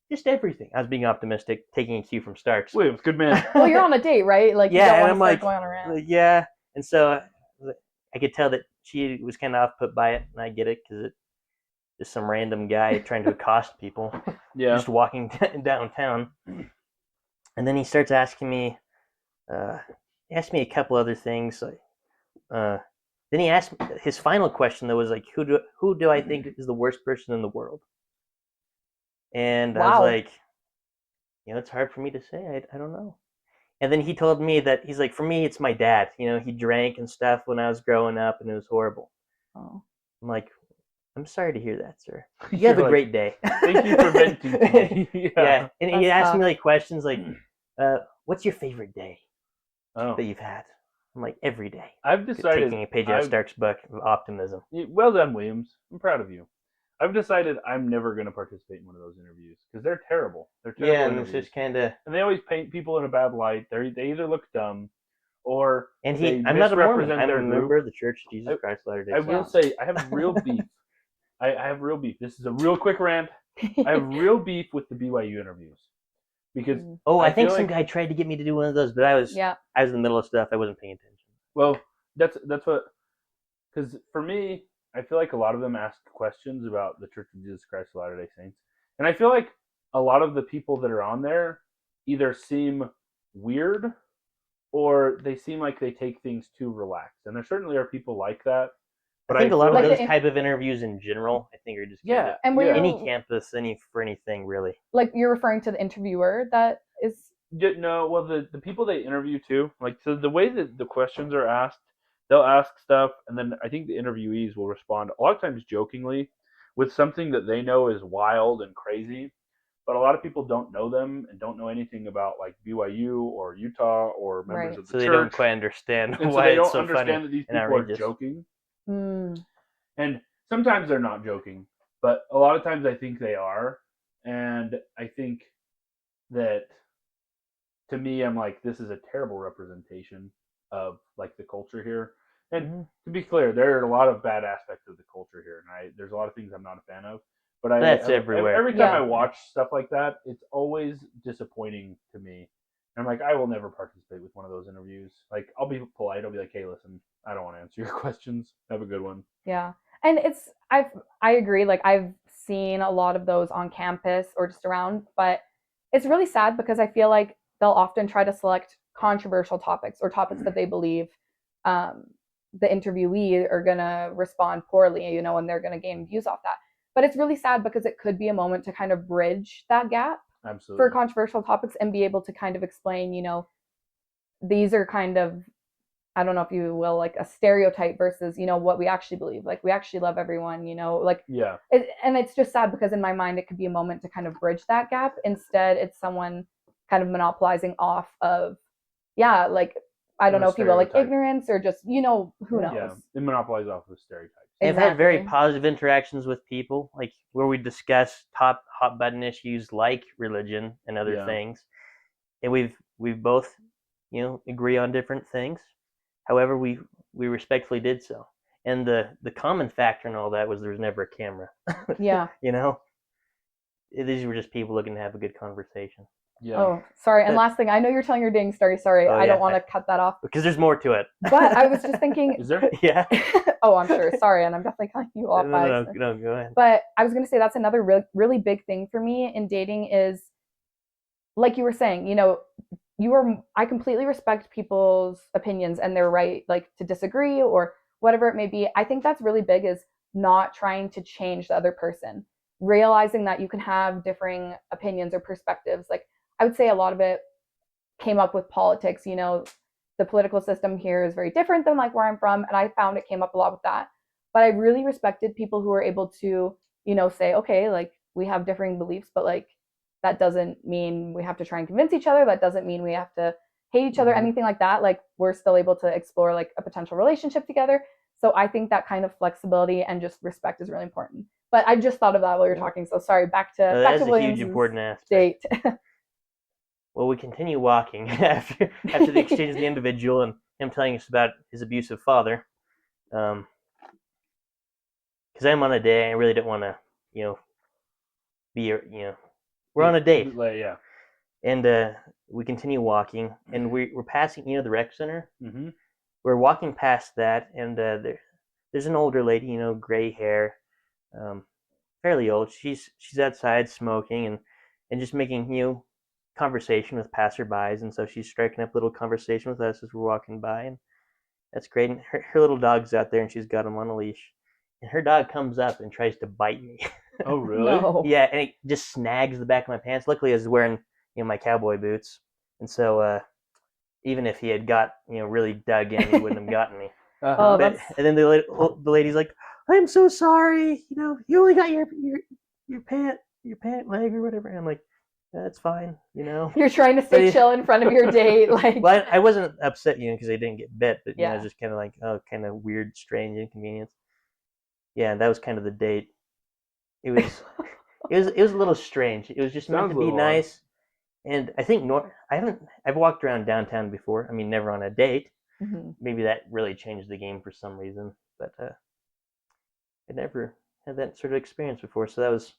just everything. I was being optimistic, taking a cue from Starks. Williams, good man. Well, you're on a date, right? Like, yeah, you don't and want I'm to start going around. Yeah, and so I could tell that she was kind of off put by it, and I get it because it's just some random guy trying to accost people, just walking downtown. And then he starts asking me, he asked me a couple other things. Then he asked his final question though was like, who do I think is the worst person in the world? And I was like, it's hard for me to say. I don't know. And then he told me that he's like, for me, it's my dad. He drank and stuff when I was growing up, and it was horrible. Oh. I'm like, I'm sorry to hear that, sir. You have a great day. Thank you for venting to me. Yeah. And he asked me questions like, what's your favorite day that you've had? I'm like, every day. I've decided taking a page out of Stark's book of optimism. Well done, Williams. I'm proud of you. I've decided I'm never going to participate in one of those interviews because they're terrible. They're terrible. Yeah, and it's just kind of. And they always paint people in a bad light. They either look dumb, or and I'm not a Mormon. I'm a member of the Church of Jesus Christ of Latter-day Saints. I will say I have real beef. I have real beef. This is a real quick rant. I have real beef with the BYU interviews because I think some guy tried to get me to do one of those, but I was in the middle of stuff. I wasn't paying attention. Well, that's what, because for me, I feel like a lot of them ask questions about the Church of Jesus Christ of Latter-day Saints, and I feel like a lot of the people that are on there either seem weird or they seem like they take things too relaxed, and there certainly are people like that. But I think a lot of those type of interviews in general, I think are just any campus, for anything really. Like you're referring to the interviewer that is. No, well the people they interview too, so the way that the questions are asked, they'll ask stuff, and then I think the interviewees will respond a lot of times jokingly with something that they know is wild and crazy, but a lot of people don't know them and don't know anything about BYU or Utah or members of the church. So they don't quite understand and why so they don't it's so understand funny that these people are joking. Mm. And sometimes they're not joking, but a lot of times I think they are, and I think that. To me, I'm like, this is a terrible representation of the culture here. And to be clear, there are a lot of bad aspects of the culture here, and there's a lot of things I'm not a fan of. But that's everywhere. Every time I watch stuff like that, it's always disappointing to me. And I'm like, I will never participate with one of those interviews. I'll be polite. I'll be like, hey, listen, I don't want to answer your questions. Have a good one. Yeah, and I agree. I've seen a lot of those on campus or just around, but it's really sad because I feel like they'll often try to select controversial topics or topics that they believe the interviewee are going to respond poorly, and they're going to gain views off that. But it's really sad because it could be a moment to kind of bridge that gap. Absolutely. For controversial topics and be able to kind of explain, these are kind of, I don't know if you will, a stereotype versus, what we actually believe. We actually love everyone, Yeah. And it's just sad because in my mind, it could be a moment to kind of bridge that gap. Instead, it's someone kind of monopolizing off of, I don't know if you will, ignorance or just, who knows. Yeah, they monopolize off of stereotypes. I've had very positive interactions with people, where we discuss hot button issues like religion and other things, and we've both, agree on different things. However, we respectfully did so, and the common factor in all that was there was never a camera. Yeah. These were just people looking to have a good conversation. Yeah. Oh, sorry. And last thing, I know you're telling your dang story. Sorry, I don't want to cut that off. Because there's more to it. But I was just thinking. Is there? Yeah. Oh, I'm sure. Sorry, and I'm definitely cutting you off. No, go ahead. But I was going to say that's another really big thing for me in dating is, like you were saying, I completely respect people's opinions and their right, to disagree or whatever it may be. I think that's really big is not trying to change the other person, realizing that you can have differing opinions or perspectives. I would say a lot of it came up with politics. The political system here is very different than where I'm from. And I found it came up a lot with that. But I really respected people who were able to, say, okay, we have differing beliefs, but that doesn't mean we have to try and convince each other. That doesn't mean we have to hate each other, anything like that, like we're still able to explore like a potential relationship together. So I think that kind of flexibility and just respect is really important. But I just thought of that while you're talking. So sorry, back to Williams' huge important aspect. Date. Well, we continue walking after the exchange of the individual and him telling us about his abusive father. Because I'm on a date, I really don't want to, be, we're on a date. Yeah. And we continue walking, and we're passing, the rec center. Mm-hmm. We're walking past that, and there's an older lady, gray hair, fairly old. She's outside smoking and just making, conversation with passerbys, and so she's striking up a little conversation with us as we're walking by, and that's great. And her little dog's out there, and she's got him on a leash, and her dog comes up and tries to bite me. Oh, really? No. Yeah, and it just snags the back of my pants. Luckily, I was wearing my cowboy boots, and so even if he had got really dug in, he wouldn't have gotten me. Uh-huh. And then the lady's like, "I'm so sorry. You only got your pant leg or whatever." And I'm like, "That's fine. You're trying to stay chill in front of your date, like. Well, I wasn't upset, because I didn't get bit, but I was just kind of like, oh, kind of weird, strange inconvenience. Yeah, that was kind of the date. It was it was a little strange. It was just meant to be nice. And I think I've walked around downtown before. I mean, never on a date. Mm-hmm. Maybe that really changed the game for some reason, but I never had that sort of experience before. So that was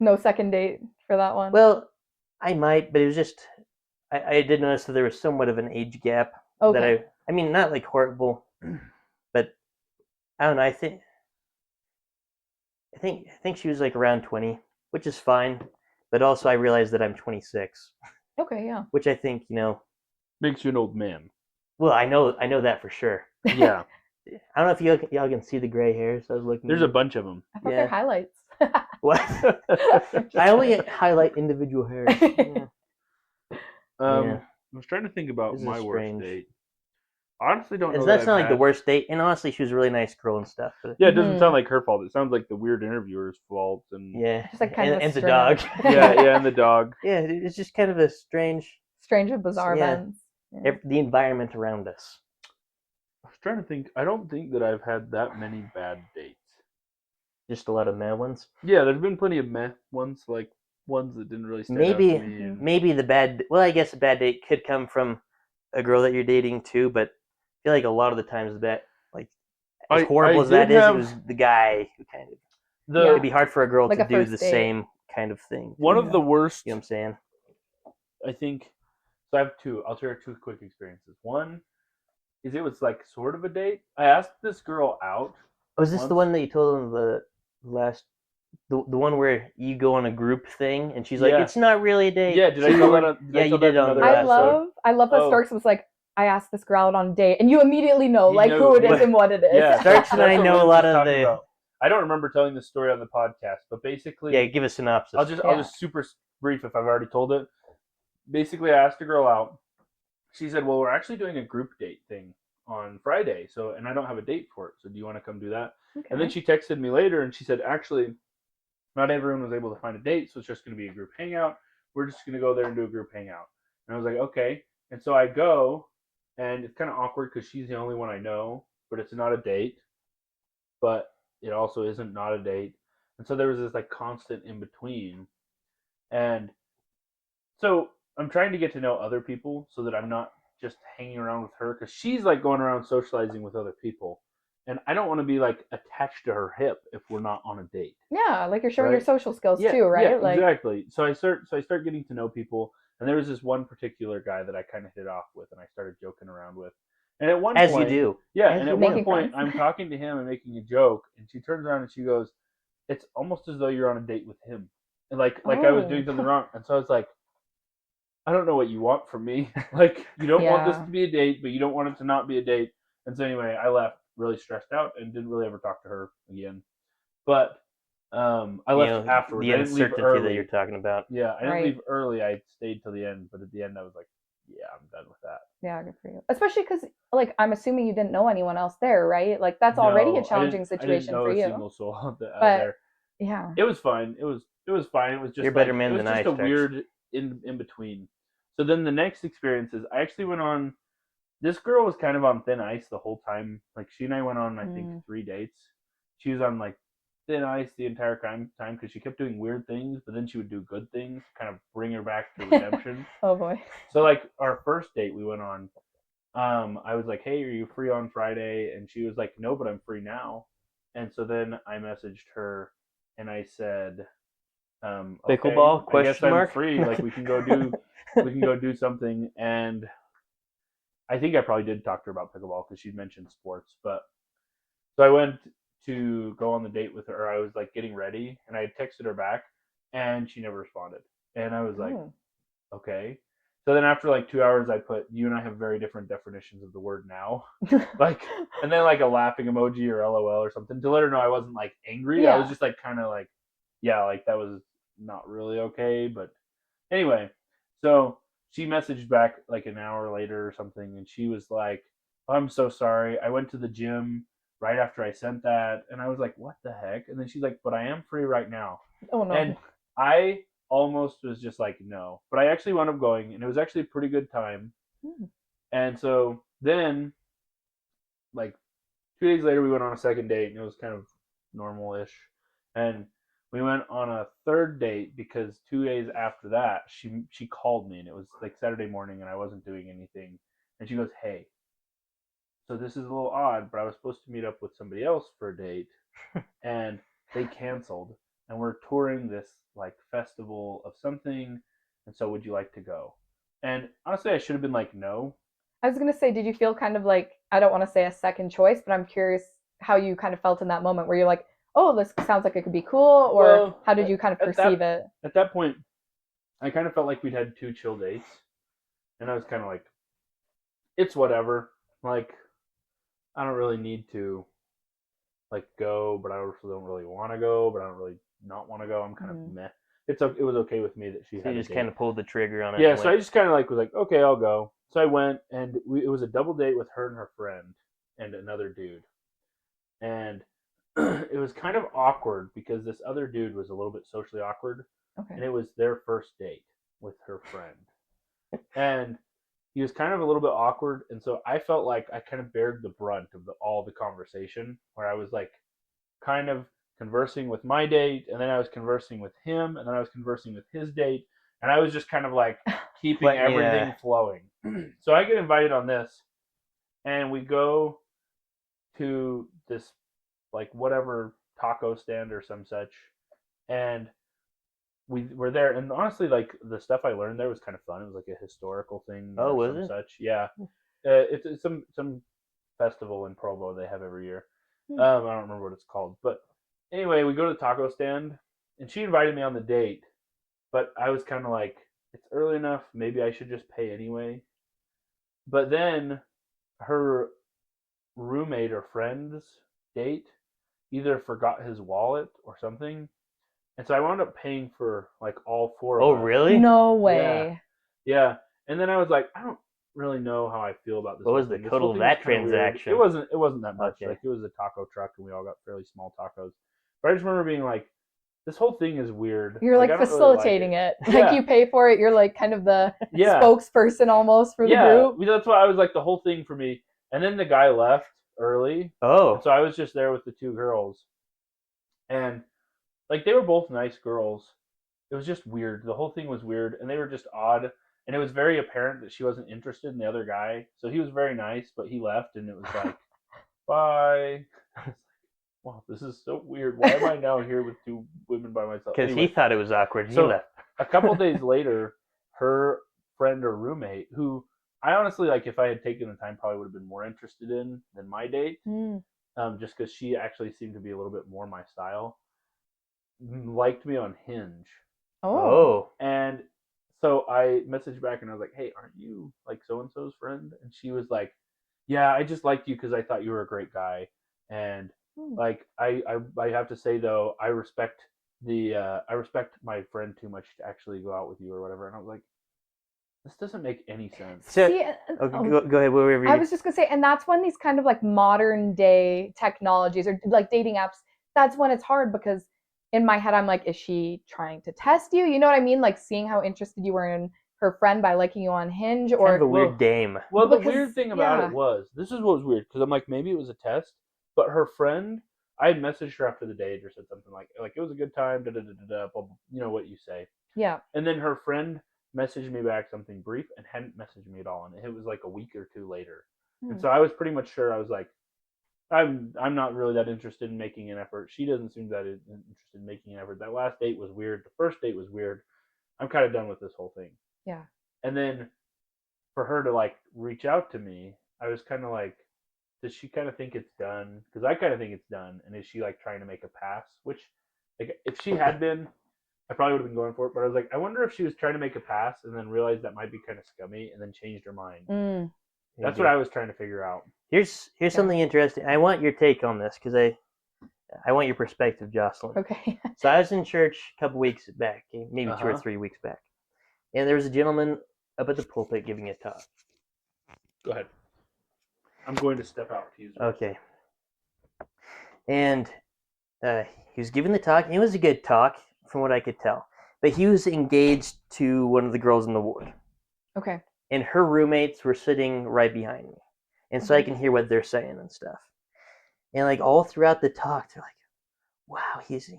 no second date for that one. Well, I might, but it was just I did notice that there was somewhat of an age gap. Okay. That I mean, not like horrible, but I don't know. I think she was like around 20, which is fine. But also, I realized that I'm 26. Okay, yeah. Which I think makes you an old man. Well, I know that for sure. Yeah. I don't know if y'all can see the gray hairs. I was looking. There's a bunch of them. I thought they're highlights. What? I only highlight individual hairs. Yeah. I was trying to think about my worst date. Honestly, don't know. That's not like the worst date, and honestly, she was a really nice girl and stuff. But yeah, it doesn't sound like her fault. It sounds like the weird interviewer's fault, and just like kind of and the dog. yeah, and the dog. Yeah, it's just kind of a strange and bizarre events. Yeah. The environment around us. I was trying to think. I don't think that I've had that many bad dates. Just a lot of meh ones. Yeah, there's been plenty of meh ones, like ones that didn't really stand out to me. Maybe the bad. Well, I guess a bad date could come from a girl that you're dating too, but I feel like a lot of the times that as horrible as that is, it was the guy who kind of. It'd be hard for a girl to do the same kind of thing. One of the worst. You know what I'm saying? I think. So I have two. I'll share two quick experiences. One is it was like sort of a date. I asked this girl out. Was this the one that you told them the one where you go on a group thing and she's like, it's not really a date? Yeah, did I tell that? You did on I love that Starks was like, I asked this girl out on a date, and you immediately know who it is and what it is. Yeah, Starks and I know a lot of the. About. I don't remember telling this story on the podcast, but basically, give a synopsis. I'll just super brief if I've already told it. Basically, I asked a girl out. She said, "Well, we're actually doing a group date thing on Friday, and I don't have a date for it. So do you want to come do that?" Okay. And then she texted me later, and she said, "Actually, not everyone was able to find a date, so it's just going to be a group hangout. We're just going to go there and do a group hangout." And I was like, "Okay." And so I go, and it's kind of awkward because she's the only one I know, but it's not a date. But it also isn't not a date. And so there was this like constant in between. And so I'm trying to get to know other people so that I'm not just hanging around with her, because she's like going around socializing with other people. And I don't want to be like attached to her hip if we're not on a date. Yeah, like you're showing your social skills too, right? Yeah, exactly. So I start getting to know people, and there was this one particular guy that I kind of hit off with, and I started joking around with. And at one point, as you do, and at one point, I'm talking to him and making a joke, and she turns around and she goes, "It's almost as though you're on a date with him," and like I was doing something wrong. And so I was like, "I don't know what you want from me. Like, you don't want this to be a date, but you don't want it to not be a date." And so anyway, I left really stressed out and didn't really ever talk to her again. But I left afterwards. The uncertainty that you're talking about. Yeah, I didn't leave early. I stayed till the end, but at the end I was like, yeah, I'm done with that. Yeah, good for you. Especially because, like, I'm assuming you didn't know anyone else there, right? Like, that's already a challenging situation for you. I didn't know a single soul out there. Yeah, it was fine. It was fine. It was just you're better man than I. It was just a weird in between. So then the next experience is I actually went on. This girl was kind of on thin ice the whole time. Like she and I went on, I think, 3 dates. She was on like thin ice the entire time because she kept doing weird things, but then she would do good things, kind of bring her back to redemption. Oh boy. So like our first date we went on, I was like, "Hey, are you free on Friday?" And she was like, "No, but I'm free now." And so then I messaged her and I said, "Okay, Pickleball? I guess Question I'm mark? free. Like we can go do something." And I think I probably did talk to her about pickleball because she'd mentioned sports. But so I went to go on the date with her. I was like getting ready and I texted her back and she never responded. And I was like, okay. So then after like 2 hours, I put, you and I have very different definitions of the word now. Like, and then like a laughing emoji or LOL or something to let her know I wasn't like angry. I was just like kind of like, yeah, like that was not really okay. But anyway, so she messaged back like an hour later or something, and she was like, oh, I'm so sorry. I went to the gym right after I sent that. And I was like, what the heck? And then she's like, but I am free right now. Oh no. And I almost was just like, no. But I actually wound up going, and it was actually a pretty good time. And so then, like, 2 days later, we went on a second date, and it was kind of normal-ish. And we went on a third date because 2 days after that, she called me, and it was like Saturday morning, and I wasn't doing anything. And she goes, hey, so this is a little odd, but I was supposed to meet up with somebody else for a date, and they canceled, and we're touring this like festival of something, and so would you like to go? And honestly, I should have been like, no. I was gonna say, did you feel kind of like, I don't want to say a second choice, but I'm curious how you kind of felt in that moment where you're like, oh, this sounds like it could be cool, or Well, how did you kind of perceive it? At that point, I kind of felt like we'd had 2 chill dates, and I was kind of like, it's whatever. Like, I don't really need to like go, but I also don't really want to go, but I don't really not want to go. I'm kind of meh. It was okay with me that she So had. you just kind of pulled the trigger on it. Yeah, so I just kind of like was like, okay, I'll go. So I went, and it was a double date with her and her friend and another dude, and it was kind of awkward because this other dude was a little bit socially awkward, and it was their first date with her friend, and he was kind of a little bit awkward, and so I felt like I kind of bared the brunt of all the conversation, where I was like kind of conversing with my date, and then I was conversing with him, and then I was conversing with his date, and I was just kind of like keeping everything flowing. So I get invited on this, and we go to this like whatever taco stand or some such, and we were there, and honestly, like the stuff I learned there was kind of fun. It was like a historical thing or some such. Yeah, it's some festival in Provo they have every year. I don't remember what it's called, but anyway, we go to the taco stand, and she invited me on the date, but I was kind of like, it's early enough. Maybe I should just pay anyway. But then her roommate or friend's date either forgot his wallet or something, and so I wound up paying for like all four of us. Oh, really? No way. Yeah. And then I was like, I don't really know how I feel about this. What was the total of that transaction? It wasn't that much. Okay. Like it was a taco truck, and we all got fairly small tacos. But I just remember being like, this whole thing is weird. You're like facilitating really it. Yeah. Like you pay for it. You're like kind of the spokesperson almost for the group. Yeah, that's why I was like the whole thing for me. And then the guy left early. Oh. And so I was just there with the two girls. And like they were both nice girls. It was just weird. The whole thing was weird, and they were just odd. And it was very apparent that she wasn't interested in the other guy. So he was very nice, but he left, and it was like, bye. Wow, this is so weird. Why am I now here with two women by myself? Because he thought it was awkward. He left. A couple days later, her friend or roommate, who I honestly, like, if I had taken the time, probably would have been more interested in than my date, just because she actually seemed to be a little bit more my style, liked me on Hinge. Oh. And so I messaged back, and I was like, hey, aren't you, like, so-and-so's friend? And she was like, yeah, I just liked you because I thought you were a great guy. And like I have to say though, I respect my friend too much to actually go out with you or whatever. And I was like, this doesn't make any sense. So, go ahead. Whatever. I was just gonna say, and that's when these kind of like modern day technologies or like dating apps, that's when it's hard, because in my head I'm like, is she trying to test you? You know what I mean? Like seeing how interested you were in her friend by liking you on Hinge, kind or of a weird game. Well, the because, weird thing about yeah. it was, this is what was weird, because I'm like, maybe it was a test, but her friend, I had messaged her after the date or said something like it was a good time, da da da da da, blah, blah, you know what you say. Yeah. And then her friend messaged me back something brief and hadn't messaged me at all, and it was like a week or two later. And so I was pretty much sure. I was like, I'm not really that interested in making an effort. She doesn't seem that interested in making an effort. That last date was weird. The first date was weird. I'm kind of done with this whole thing. Yeah. And then for her to like reach out to me, I was kind of like, does she kind of think it's done? Because I kind of think it's done. And is she like trying to make a pass? Which, like, if she had been, I probably would have been going for it. But I was like, I wonder if she was trying to make a pass and then realized that might be kind of scummy and then changed her mind. That's what I was trying to figure out. Here's something interesting. I want your take on this because I want your perspective, Jocelyn. Okay. So I was in church a couple weeks back, maybe 2 or 3 weeks back, and there was a gentleman up at the pulpit giving a talk. Go ahead. I'm going to step out to use the Okay. And he was giving the talk, and it was a good talk from what I could tell. But he was engaged to one of the girls in the ward. Okay. And her roommates were sitting right behind me. And so I can hear what they're saying and stuff. And like all throughout the talk, they're like, wow, he's,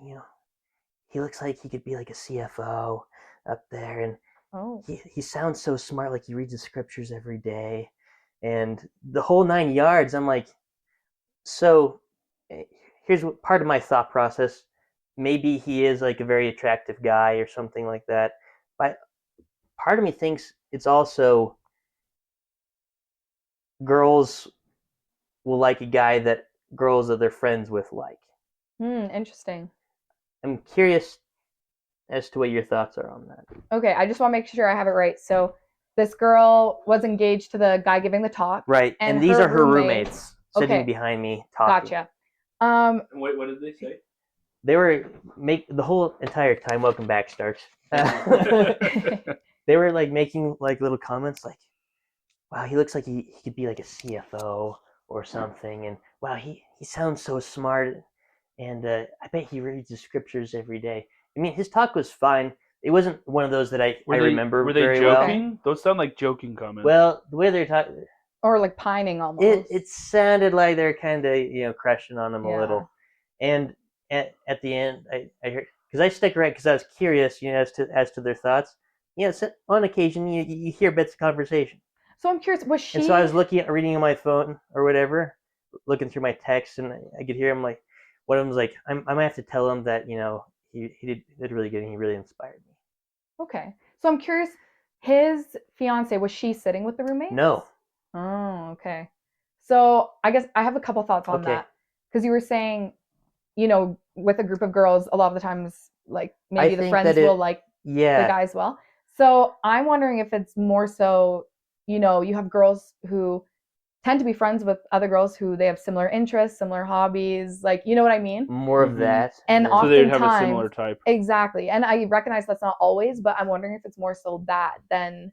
he looks like he could be like a CFO up there. And he sounds so smart, like he reads the scriptures every day. And the whole 9 yards. I'm like, so here's what part of my thought process. Maybe he is like a very attractive guy or something like that. But part of me thinks it's also girls will like a guy that girls that they're friends with like. Interesting. I'm curious as to what your thoughts are on that. Okay, I just want to make sure I have it right. So this girl was engaged to the guy giving the talk. Right, and these are her roommates sitting behind me talking. Gotcha. Wait, what did they say? They were the whole entire time. Welcome back, Starks. They were like making like little comments like, wow, he looks like he could be like a CFO or something, and wow, he sounds so smart, and I bet he reads the scriptures every day. I mean, his talk was fine. It wasn't one of those that I remember Were they very joking? well. Those sound like joking comments. Well, the way they're talking, or like pining almost. It sounded like they're kind of crushing on him a little, and at the end, I heard because I stuck around because I was curious, as to their thoughts. So on occasion you hear bits of conversation. So I'm curious, was she? And so I was reading on my phone or whatever, looking through my text, and I could hear him like, one of them was like, I might have to tell him that he did really good and he really inspired me. Okay, so I'm curious, his fiance, was she sitting with the roommate? No. Oh, okay. So I guess I have a couple thoughts on that because you were saying, with a group of girls, a lot of the times, like maybe the friends will like the guy as well. So I'm wondering if it's more so, you have girls who tend to be friends with other girls who they have similar interests, similar hobbies, like, you know what I mean? More of that. And so they'd have a similar type. Exactly. And I recognize that's not always, but I'm wondering if it's more so that than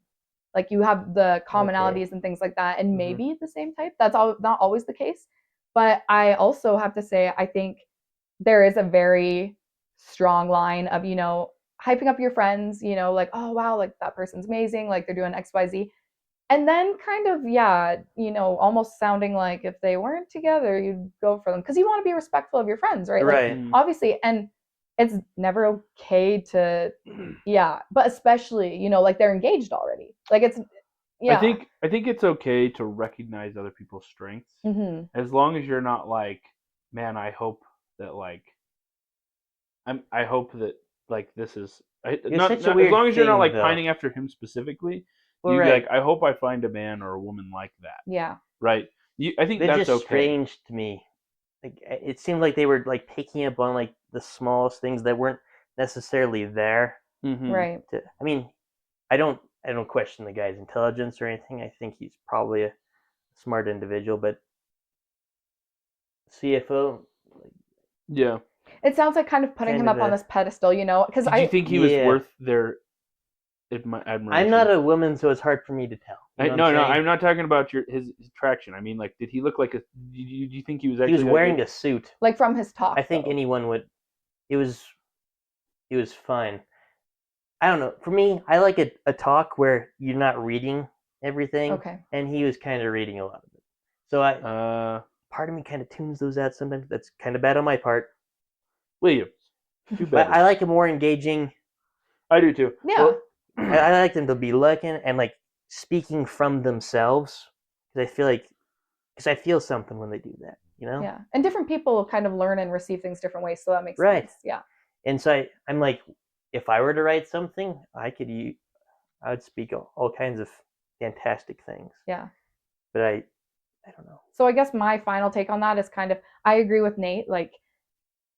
like you have the commonalities and things like that, and maybe the same type. That's not always the case. But I also have to say, I think there is a very strong line of, hyping up your friends, like, oh, wow, like that person's amazing, like they're doing X, Y, Z. And then kind of, almost sounding like if they weren't together, you'd go for them. Because you want to be respectful of your friends, right? Right. Like, obviously. And it's never okay to, but especially, like they're engaged already. Like it's, I think it's okay to recognize other people's strengths as long as you're not like, man, I hope that like, I hope that like this is as long as you're not like pining after him specifically. Like, I hope I find a man or a woman like that. Yeah. Right. I think that's just okay. Strange to me. Like it seemed like they were like picking up on like the smallest things that weren't necessarily there. Right. I mean, I don't question the guy's intelligence or anything. I think he's probably a smart individual, but CFO. Yeah. It sounds like kind of putting him up on this pedestal, because Did you think he was worth their admiration? I'm not a woman, so it's hard for me to tell. No, I'm not talking about his attraction. I mean, like, did he look like do you think he was actually? He was wearing a suit. Like from his talk. I think anyone would. It was fine. I don't know. For me, I like a talk where you're not reading everything, Okay. and he was kind of reading a lot of it. So part of me kind of tunes those out sometimes. That's kind of bad on my part. Williams, too But bad. I like a more engaging. I do too. Yeah. Well, I like them to be looking and like speaking from themselves because I feel something when they do that. Yeah, and different people kind of learn and receive things different ways, so that makes right. sense. Yeah. And so I'm like, if I were to write something, I would speak all kinds of fantastic things. Yeah. But I don't know. So I guess my final take on that is kind of, I agree with Nate. Like,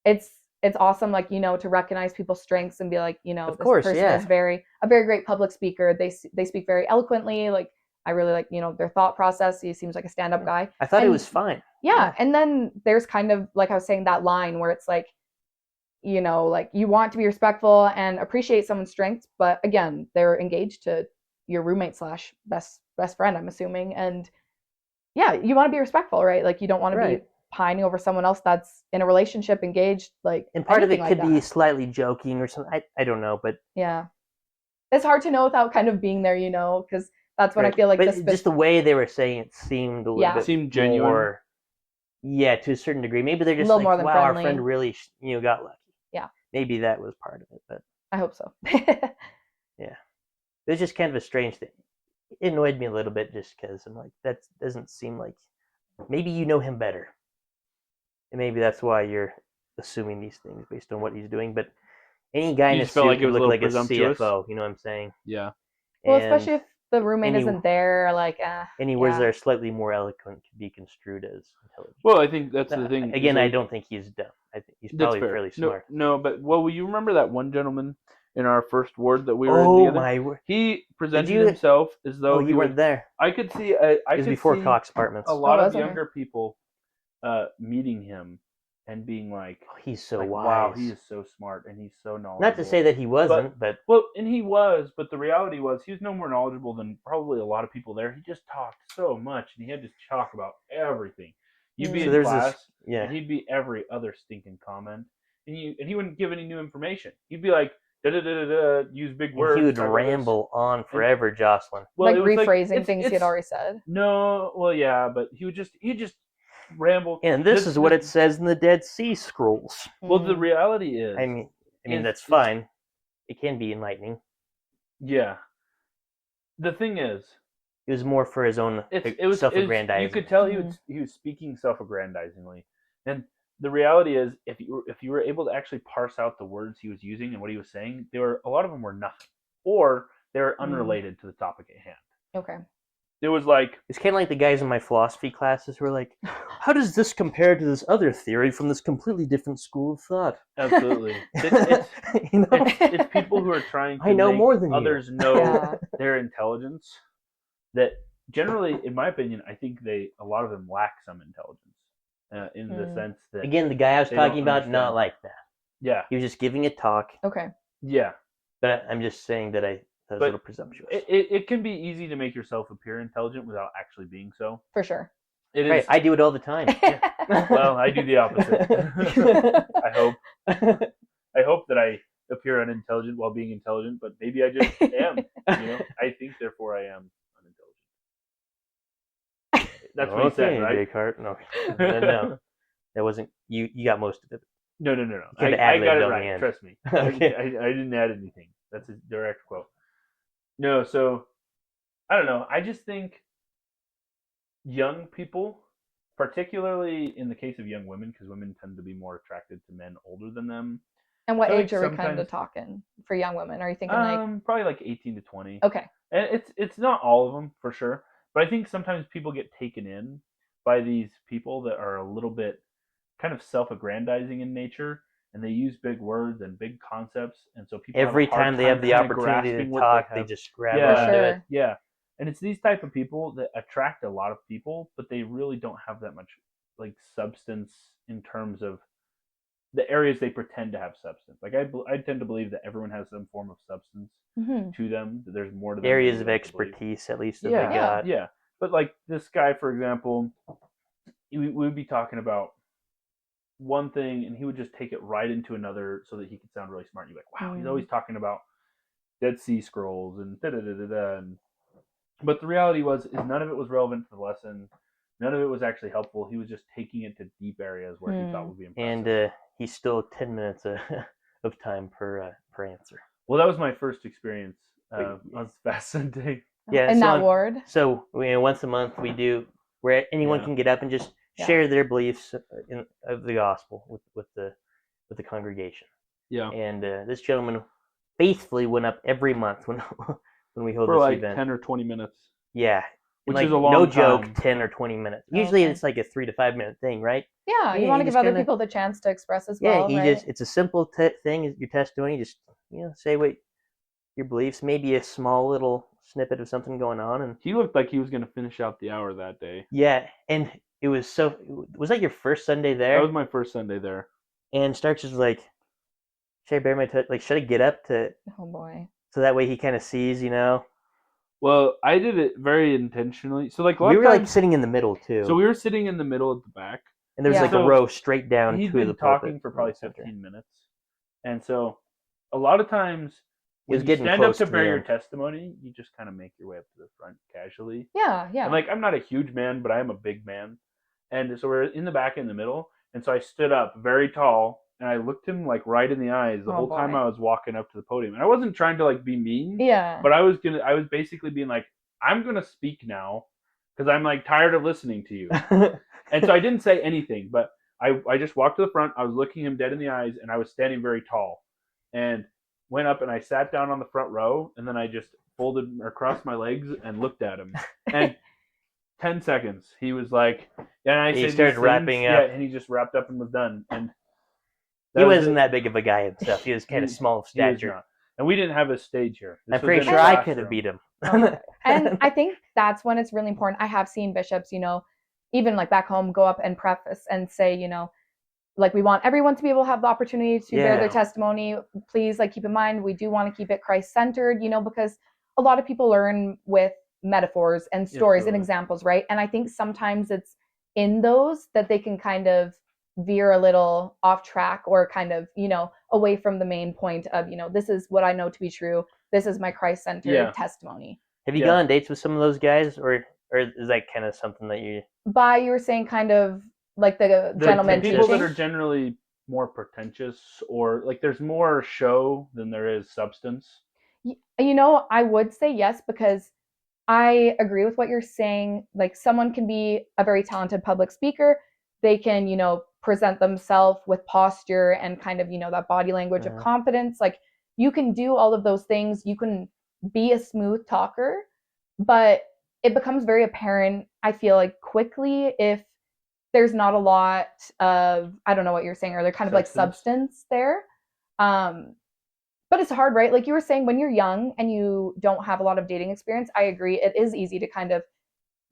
it's awesome, like, to recognize people's strengths and be like, Of this course, person yeah. is a very great public speaker. They speak very eloquently. Like, I really like, their thought process. He seems like a stand-up guy. I thought it was fine. Yeah. And then there's kind of, like I was saying, that line where it's like, like you want to be respectful and appreciate someone's strengths, but again, they're engaged to your roommate / best friend, I'm assuming. And yeah, you want to be respectful, right? Like, you don't want to be pining over someone else that's in a relationship, engaged, like. And part of it could be slightly joking or something. I don't know, but yeah, it's hard to know without kind of being there, because that's when I feel like but just the way they were saying it seemed a little bit seemed genuine. More, yeah, to a certain degree. Maybe they're just like, wow, friendly. Our friend really, got lucky. Yeah. Maybe that was part of it, but I hope so. yeah, it was just kind of a strange thing. It annoyed me a little bit just because I'm like, that doesn't seem like. Maybe you know him better, and maybe that's why you're assuming these things based on what he's doing. But any guy in a suit could look like a CFO. You know what I'm saying? Yeah. Well, especially if the roommate isn't there, like. Any words that are slightly more eloquent could be construed as intelligent. Well, I think that's the thing. Again, I don't think he's dumb. I think he's probably fairly smart. No, but will you remember that one gentleman in our first ward that we were in together? My word! He presented himself as though you weren't there. I could see. It was before Cox Apartments. A lot of younger people meeting him and being like, he's so wise. Wow, he is so smart and he's so knowledgeable. Not to say that he wasn't, but and he was, but the reality was he was no more knowledgeable than probably a lot of people there. He just talked so much and he had to talk about everything. You'd be in class, and he'd be every other stinking comment, and he wouldn't give any new information. He'd be like, use big words. He would ramble on forever, Jocelyn. Well, like rephrasing things he had already said. No, well, yeah, but he just ramble. And this is what it says in the Dead Sea Scrolls. Well, the reality is, I mean, that's fine. It can be enlightening. Yeah. The thing is, it was more for his own self-aggrandizing. You could tell he was speaking self-aggrandizingly, and the reality is, if you were able to actually parse out the words he was using and what he was saying, a lot of them were nothing, or they were unrelated to the topic at hand. Okay. It was like, it's kind of like the guys in my philosophy classes who are like, how does this compare to this other theory from this completely different school of thought? Absolutely. It's people who are trying to make more than others know their intelligence that generally, in my opinion, I think a lot of them lack some intelligence in the sense that, again, the guy I was talking about, not like that. Yeah. He was just giving a talk. Okay. Yeah. But I'm just saying that that was a little presumptuous. It can be easy to make yourself appear intelligent without actually being so. For sure. It right. is. I do it all the time. Well, I do the opposite. I hope that I appear unintelligent while being intelligent, but maybe I just am. I think, therefore, I am unintelligent. That's what he said, right? Descartes. No, that wasn't you. You got most of it. No. I got it right. Trust me. Okay. I didn't add anything. That's a direct quote. No, so I don't know. I just think young people, particularly in the case of young women, because women tend to be more attracted to men older than them. And what age are we kind of talking for young women? Are you thinking probably like 18 to 20? Okay. And it's not all of them for sure, but I think sometimes people get taken in by these people that are a little bit kind of self-aggrandizing in nature, and they use big words and big concepts, and so people every time they have the opportunity to talk, they just grab onto it. Yeah, and it's these type of people that attract a lot of people, but they really don't have that much like substance in terms of the areas they pretend to have substance. Like I tend to believe that everyone has some form of substance to them. That there's more to them. Areas of expertise, at least, that they got. Yeah, but like this guy, for example, we would be talking about one thing and he would just take it right into another so that he could sound really smart. You're like, wow, he's always talking about Dead Sea Scrolls and da da da da da. But the reality was, is none of it was relevant to the lesson. None of it was actually helpful. He was just taking it to deep areas where he thought would be impressive. And he stole 10 minutes of time per answer. Well, that was my first experience on Fast Sunday. Yeah, in that ward. So once a month we do where anyone can get up and just share their beliefs of the gospel with the congregation. Yeah. And this gentleman faithfully went up every month when we hold for this like event. 10 or 20 minutes. Yeah. Which like, is a long no time. joke, 10 or 20 minutes. Usually it's like a 3 to 5 minute thing, right? Yeah, you want to give other people the chance to express as well, right? It's a simple thing, your testimony, just say what your beliefs, maybe a small little snippet of something going on. And he looked like he was going to finish out the hour that day. Yeah, and it was that your first Sunday there? That was my first Sunday there. And Starks was like, should I bear my like, should I get up to? Oh boy. So that way he kind of sees, Well, I did it very intentionally. So like we were like sitting in the middle too. So we were sitting in the middle at the back, and there was like a row straight down. He'd been talking for probably 15 minutes, and so a lot of times when you stand up to bear your testimony, you just kind of make your way up to the front casually. Yeah. And like, I'm not a huge man, but I am a big man, and so we're in the back in the middle, and so I stood up very tall. And I looked him like right in the eyes the whole time I was walking up to the podium. And I wasn't trying to like be mean. Yeah. But I was basically being like, I'm gonna speak now because I'm like tired of listening to you. And so I didn't say anything, but I just walked to the front. I was looking him dead in the eyes, and I was standing very tall. And went up and I sat down on the front row, and then I just folded or crossed my legs and looked at him. And 10 seconds, he was like, and he started wrapping up. Yeah, and he just wrapped up and was done. And he wasn't that big of a guy himself. He was kind of small of stature. And we didn't have a stage here. I'm pretty sure I could have beat him. And I think that's when it's really important. I have seen bishops, even like back home, go up and preface and say, like, we want everyone to be able to have the opportunity to bear their testimony. Please, like, keep in mind, we do want to keep it Christ-centered, because a lot of people learn with metaphors and stories and examples, right? And I think sometimes it's in those that they can kind of veer a little off track or kind of, away from the main point of, this is what I know to be true. This is my Christ-centered testimony. Have you gone on dates with some of those guys, or is that kind of something that you were saying kind of like the gentleman people teaching? That are generally more pretentious, or like there's more show than there is substance? I would say yes, because I agree with what you're saying. Like, someone can be a very talented public speaker. They can, present themselves with posture and kind of, that body language of confidence. Like, you can do all of those things. You can be a smooth talker, but it becomes very apparent, I feel like, quickly if there's not a lot of, I don't know what you're saying, or they're kind of like substance there. But it's hard, right? Like you were saying, when you're young and you don't have a lot of dating experience, I agree, it is easy to kind of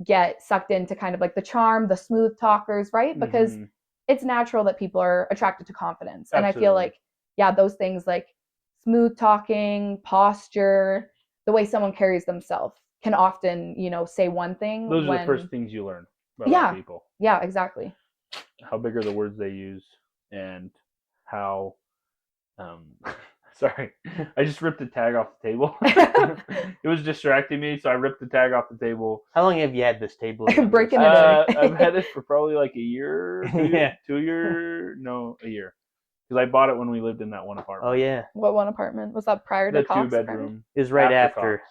get sucked into kind of like the charm, the smooth talkers, right? Because it's natural that people are attracted to confidence. Absolutely. And I feel like, those things like smooth talking, posture, the way someone carries themselves can often, say one thing. Those are the first things you learn about people. Yeah, exactly. How big are the words they use, and how sorry, I just ripped the tag off the table. It was distracting me, so I ripped the tag off the table. How long have you had this table? Breaking it in. I've had it for probably like a year, a year. Because I bought it when we lived in that one apartment. Oh yeah. What one apartment? Was that prior to the Cox? 2-bedroom. It was right after.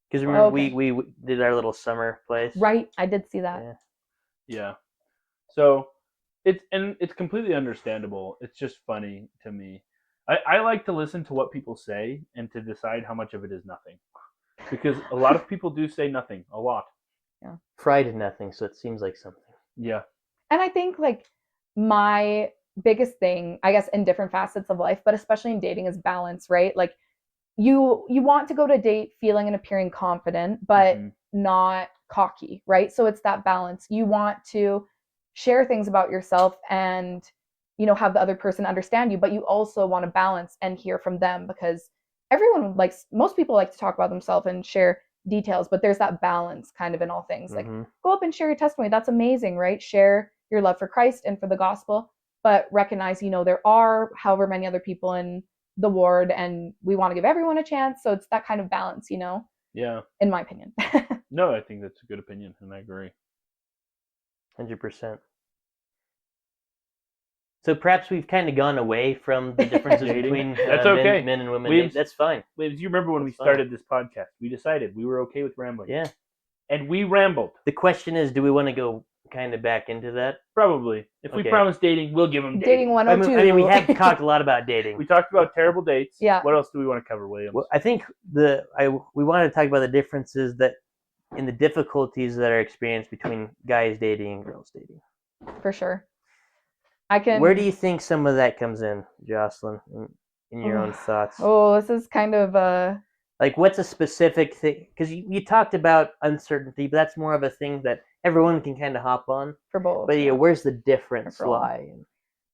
Because remember we did our little summer place. Right, I did see that. Yeah. So it's completely understandable. It's just funny to me. I like to listen to what people say and to decide how much of it is nothing. Because a lot of people do say nothing a lot. Yeah. Fried to nothing, so it seems like something. Yeah. And I think like my biggest thing, I guess, in different facets of life, but especially in dating, is balance, right? Like you want to go to a date feeling and appearing confident, but not cocky, right? So it's that balance. You want to share things about yourself and have the other person understand you, but you also want to balance and hear from them, because most people like to talk about themselves and share details, but there's that balance kind of in all things. Like, go up and share your testimony. That's amazing, right? Share your love for Christ and for the gospel, but recognize, there are however many other people in the ward and we want to give everyone a chance. So it's that kind of balance, Yeah. In my opinion. No, I think that's a good opinion, and I agree. 100%. So perhaps we've kind of gone away from the differences between that's okay. men and women. Williams, that's fine. Williams, you remember when we started this podcast? We decided we were okay with rambling. Yeah. And we rambled. The question is, do we want to go kind of back into that? Probably. If we promise dating, we'll give them dating. Dating 102. I mean, we have talked a lot about dating. We talked about terrible dates. Yeah. What else do we want to cover, Williams? Well, I think we wanted to talk about the differences that in the difficulties that are experienced between guys dating and girls dating. For sure. Where do you think some of that comes in, Jocelyn, in your own thoughts? Oh, this is kind of a... Like, what's a specific thing? Because you talked about uncertainty, but that's more of a thing that everyone can kind of hop on. For both. But yeah, where's the difference lie?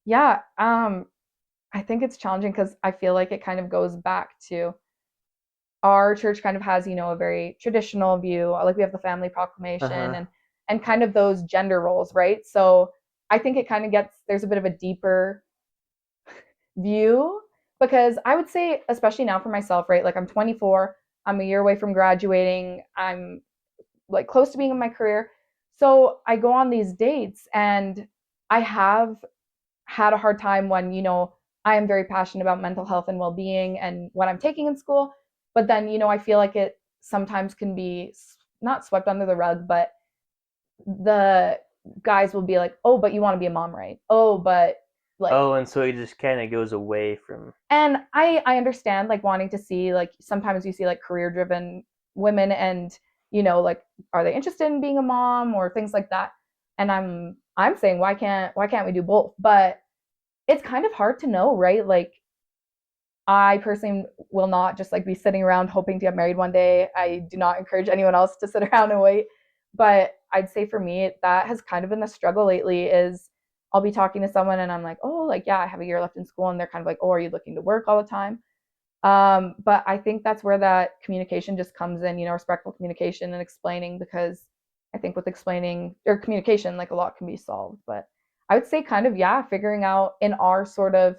Yeah, I think it's challenging because I feel like it kind of goes back to our church kind of has, a very traditional view. Like we have the family proclamation and kind of those gender roles, right? So I think it kind of there's a bit of a deeper view because I would say, especially now for myself, right? Like I'm 24, I'm a year away from graduating, I'm like close to being in my career. So I go on these dates and I have had a hard time when, I am very passionate about mental health and well-being and what I'm taking in school. But then, I feel like it sometimes can be not swept under the rug, but the guys will be like, oh, but you want to be a mom, right? Oh, but like... Oh, and so it just kind of goes away from... And I understand like wanting to see, like sometimes you see like career-driven women and, like, are they interested in being a mom or things like that? And I'm saying, why can't we do both? But it's kind of hard to know, right? Like, I personally will not just like be sitting around hoping to get married one day. I do not encourage anyone else to sit around and wait. But I'd say for me, that has kind of been the struggle lately is I'll be talking to someone and I'm like, oh, like, yeah, I have a year left in school. And they're kind of like, oh, are you looking to work all the time? But I think that's where that communication just comes in, respectful communication and explaining, because I think with explaining or communication, like a lot can be solved. But I would say kind of, figuring out in our sort of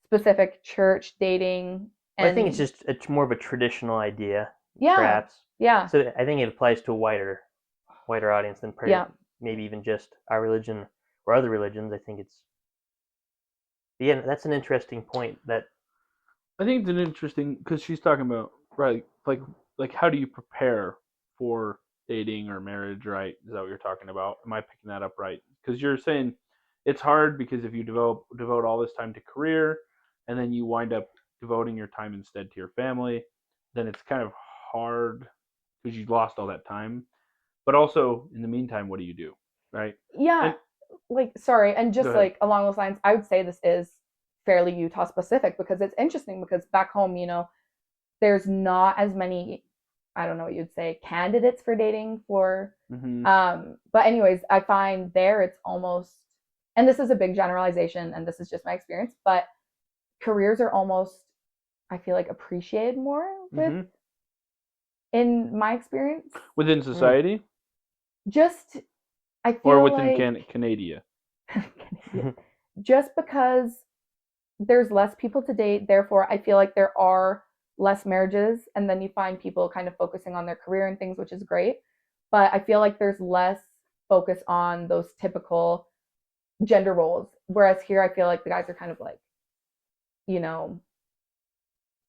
specific church dating. I think it's more of a traditional idea, yeah, perhaps. Yeah. So I think it applies to a wider audience than maybe even just our religion or other religions. I think that's an interesting point. That I think it's an interesting because she's talking about right, like how do you prepare for dating or marriage, right? Is that what you're talking about? Am I picking that up right? Because you're saying it's hard because if you devote all this time to career and then you wind up devoting your time instead to your family, then it's kind of hard because you lost all that time. But also, in the meantime, what do you do, right? Yeah, and just like along those lines, I would say this is fairly Utah specific because it's interesting because back home, there's not as many, I don't know what you'd say, candidates for dating for, but anyways, I find there it's almost, and this is a big generalization and this is just my experience, but careers are almost, I feel like, appreciated more with, in my experience. Within society? Just, I feel or within like... Canada. Just because there's less people to date, therefore I feel like there are less marriages, and then you find people kind of focusing on their career and things, which is great. But I feel like there's less focus on those typical gender roles. Whereas here, I feel like the guys are kind of like,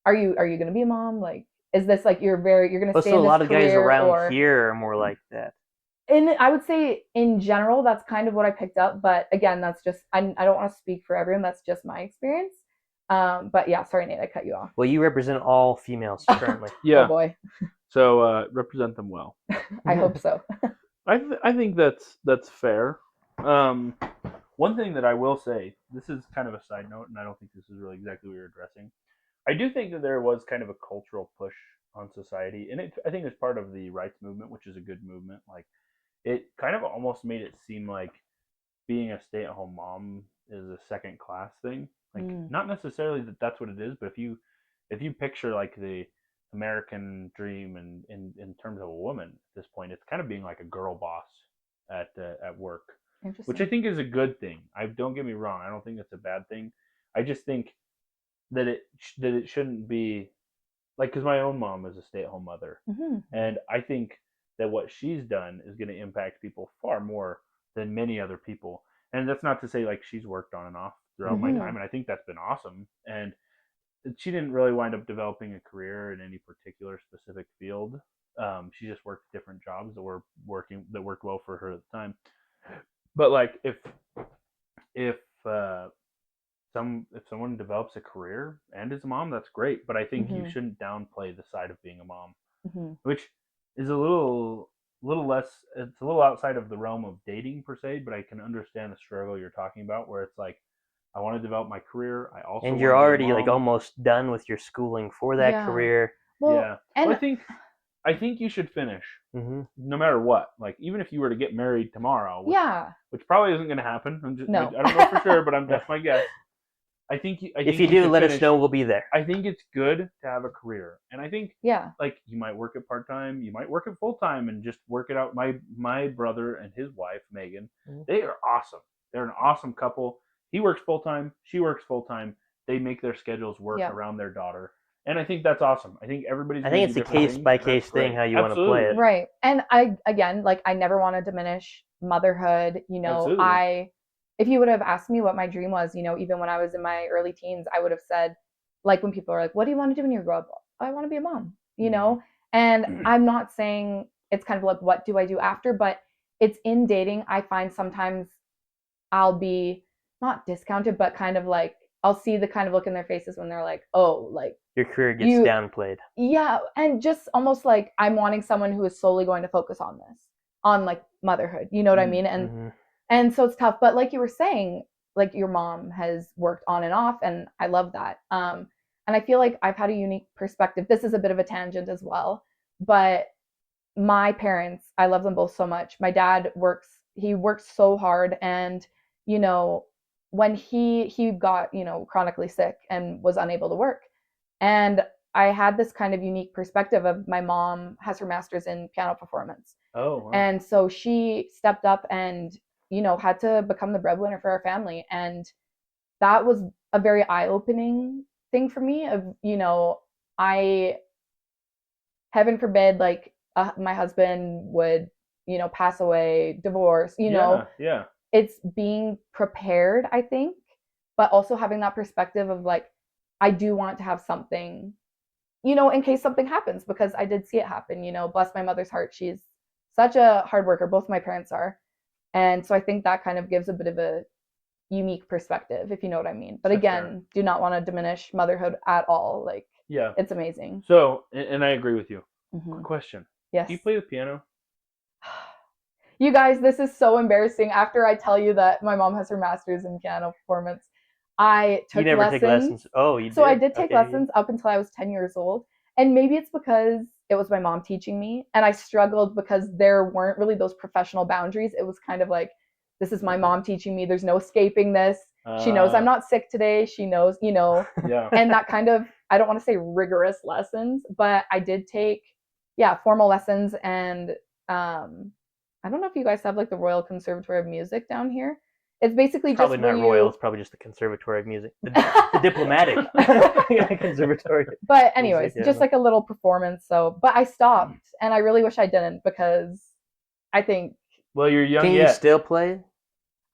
are you going to be a mom? Like, is this like you're going to stay in this career? So a lot of guys around here are more like that. And I would say in general, that's kind of what I picked up. But again, that's just, I don't want to speak for everyone. That's just my experience. But yeah, sorry, Nate, I cut you off. Well, you represent all females currently. Yeah. Oh boy. So represent them well. I hope so. I think that's fair. One thing that I will say, this is kind of a side note, and I don't think this is really exactly what you're addressing. I do think that there was kind of a cultural push on society, and I think it's part of the rights movement, which is a good movement. Like, it kind of almost made it seem like being a stay-at-home mom is a second-class thing. Like, not necessarily that that's what it is, but if you picture like the American dream and in terms of a woman at this point, it's kind of being like a girl boss at work, which I think is a good thing. Don't get me wrong, I don't think that's a bad thing. I just think that it shouldn't be like, because my own mom is a stay-at-home mother, and I think that what she's done is going to impact people far more than many other people. And that's not to say like she's worked on and off throughout my time, and I think that's been awesome. And she didn't really wind up developing a career in any particular specific field. She just worked different jobs that worked well for her at the time. But like if uh, if someone develops a career and is a mom, that's great. But I think you shouldn't downplay the side of being a mom, which is a little less. It's a little outside of the realm of dating per se, but I can understand the struggle you're talking about, where it's like, I want to develop my career. I also and want you're to be a already like mom. almost done with your schooling for that Yeah. career. Well, Yeah. and Well, I think you should finish, no matter what. Like, even if you were to get married tomorrow, which probably isn't going to happen. No. I don't know for sure, but that's my guess. I think if you do, should let finish. us know. We'll be there. I think it's good to have a career, and I think like you might work it part time, you might work it full time, and just work it out. My brother and his wife Megan, they are awesome. They're an awesome couple. He works full time, she works full time. They make their schedules work around their daughter, and I think that's awesome. I think everybody's. I think it's a case by case thing how you want to play it, right? And I never want to diminish motherhood. You know, if you would have asked me what my dream was, you know, even when I was in my early teens, I would have said, like, when people are like, what do you want to do when you grow up? I want to be a mom, you know? And I'm not saying it's kind of like, what do I do after? But it's in dating. I find sometimes I'll be not discounted, but kind of like, I'll see the kind of look in their faces when they're like, oh, like, your career gets downplayed. Yeah. And just almost like I'm wanting someone who is solely going to focus on this, on like motherhood. You know what I mean? And so it's tough. But like you were saying, like your mom has worked on and off, and I love that. And I feel like I've had a unique perspective. This is a bit of a tangent as well, but my parents, I love them both so much. My dad he works so hard, and you know, when he got, you know, chronically sick and was unable to work, and I had this kind of unique perspective of my mom has her master's in piano performance. Oh, wow. And so she stepped up and, you know, had to become the breadwinner for our family. And that was a very eye-opening thing for me of, you know, heaven forbid, like my husband would, you know, pass away, divorce, you know. Yeah. It's being prepared, I think, but also having that perspective of like, I do want to have something, you know, in case something happens, because I did see it happen, you know, bless my mother's heart. She's such a hard worker. Both my parents are. And so I think that kind of gives a bit of a unique perspective, if you know what I mean. But again, do not want to diminish motherhood at all. Like, it's amazing. So, and I agree with you. Quick question. Yes. Do you play the piano? You guys, this is so embarrassing. After I tell you that my mom has her master's in piano performance, I took lessons. Oh, you did? So I did take lessons up until I was 10 years old. And maybe it's because it was my mom teaching me, and I struggled because there weren't really those professional boundaries. It was kind of like, this is my mom teaching me. There's no escaping this. She knows I'm not sick today. She knows, you know. And that kind of, I don't want to say rigorous lessons, but I did take, formal lessons. And I don't know if you guys have like the Royal Conservatory of Music down here. It's basically probably just not royal. It's probably just the Conservatory of Music, the diplomatic conservatory. But anyways, just like a little performance. So, but I stopped, and I really wish I didn't, because I think. Well, you're young. Can you still play?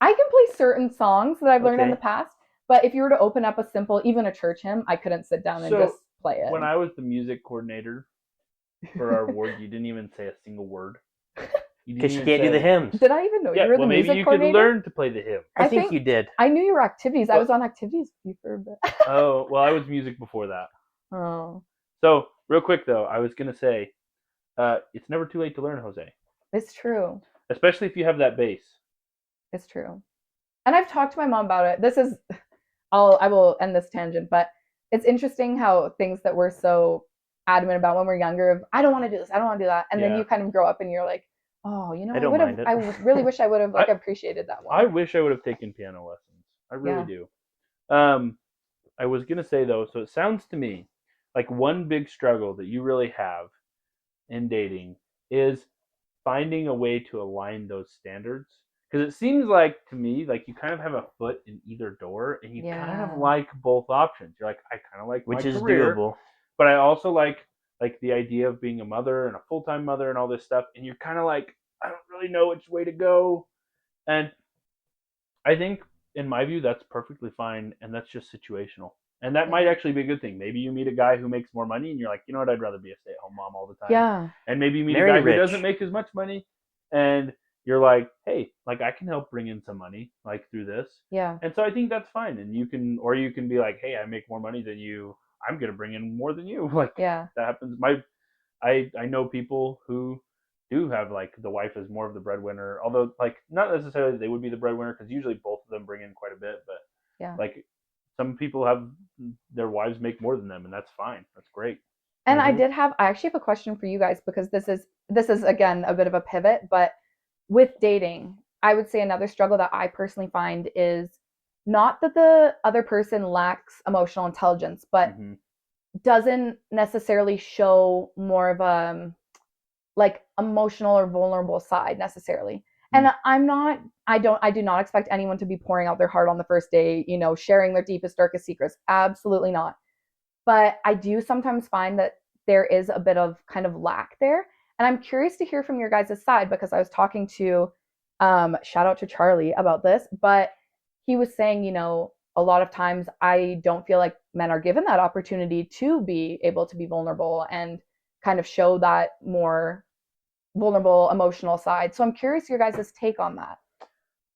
I can play certain songs that I've learned in the past, but if you were to open up a simple, even a church hymn, I couldn't sit down and just play it. When I was the music coordinator for our ward, you didn't even say a single word. Because you can't do the hymns. Did I even know you were the music coordinator? Maybe you could learn to play the hymn. I think you did. I knew your activities. I was on activities with you for a bit. Oh, well, I was music before that. Oh. So, real quick, though, I was going to say, it's never too late to learn, Jose. It's true. Especially if you have that bass. It's true. And I've talked to my mom about it. I will end this tangent, but it's interesting how things that we're so adamant about when we're younger, of, I don't want to do this, I don't want to do that. And then you kind of grow up and you're like, oh, you know, I really wish I would have appreciated that one. I wish I would have taken piano lessons. I really do. I was going to say, though, so it sounds to me like one big struggle that you really have in dating is finding a way to align those standards. Because it seems like to me, like you kind of have a foot in either door, and you kind of like both options. You're like, I kind of like which my is career, doable, but I also like the idea of being a mother and a full-time mother and all this stuff. And you're kind of like, I don't really know which way to go. And I think, in my view, that's perfectly fine, and that's just situational. And that might actually be a good thing. Maybe you meet a guy who makes more money, and you're like, you know what, I'd rather be a stay-at-home mom all the time. Yeah. And maybe you meet Marry a guy rich. who doesn't make as much money, and you're like, hey, like I can help bring in some money, like through this. Yeah. And so I think that's fine. And you can be like, hey, I make more money than you. I'm gonna bring in more than you. Like that happens. I know people who do have like the wife is more of the breadwinner, although like not necessarily that they would be the breadwinner because usually both of them bring in quite a bit, but like some people have their wives make more than them, and that's fine. That's great. And I actually have a question for you guys, because this is again a bit of a pivot, but with dating, I would say another struggle that I personally find is not that the other person lacks emotional intelligence, but doesn't necessarily show more of a like emotional or vulnerable side necessarily. And I do not expect anyone to be pouring out their heart on the first date, sharing their deepest, darkest secrets. Absolutely not. But I do sometimes find that there is a bit of kind of lack there. And I'm curious to hear from your guys' side, because I was talking to, shout out to Charlie about this, but he was saying, a lot of times I don't feel like men are given that opportunity to be able to be vulnerable and kind of show that more vulnerable emotional side. So I'm curious your guys' take on that.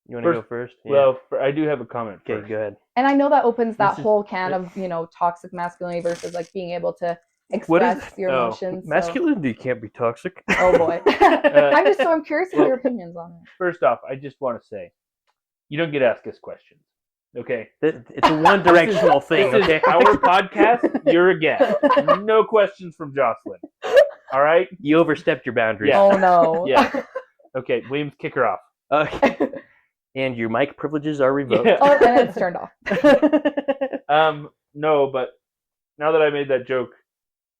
You want to go first? Yeah. Well, I do have a comment. Okay, go ahead. And I know that opens that whole can of, toxic masculinity versus like being able to express your emotions. Masculinity can't be toxic. Oh boy. I'm curious of your opinions on it. First off, I just want to say, you don't get asked us questions. Okay? It's a one-directional thing, okay? This is our podcast. You're a guest. No questions from Jocelyn. All right? You overstepped your boundaries. Yeah. Oh, no. Yeah. Okay, Williams, kick her off. Okay. And your mic privileges are revoked. Yeah. Oh, and it's turned off. No, but now that I made that joke,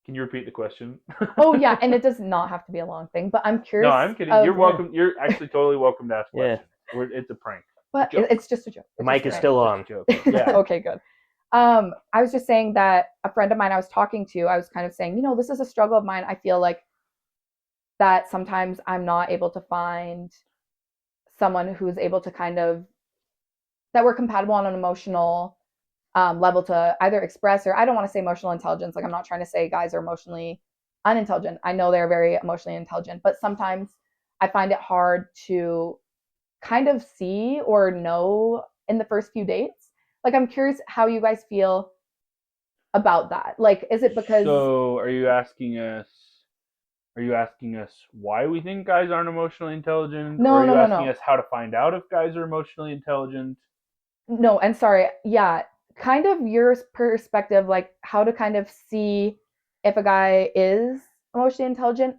can you repeat the question? Oh, yeah, and it does not have to be a long thing, but I'm curious. No, I'm kidding. You're welcome. You're actually totally welcome to ask questions. It's a prank. But it's just a joke. The mic is still on. Yeah. Okay, good. I was just saying that a friend of mine I was talking to, I was kind of saying, this is a struggle of mine. I feel like that sometimes I'm not able to find someone who's able to that we're compatible on an emotional level to either express, or I don't want to say emotional intelligence. Like I'm not trying to say guys are emotionally unintelligent. I know they're very emotionally intelligent, but sometimes I find it hard to kind of see or know in the first few dates. Like I'm curious how you guys feel about that. Like, is it because... So are you asking us why we think guys aren't emotionally intelligent? No, or are you no, asking us how to find out if guys are emotionally intelligent? No, and sorry, yeah, kind of your perspective, like how to kind of see if a guy is emotionally intelligent.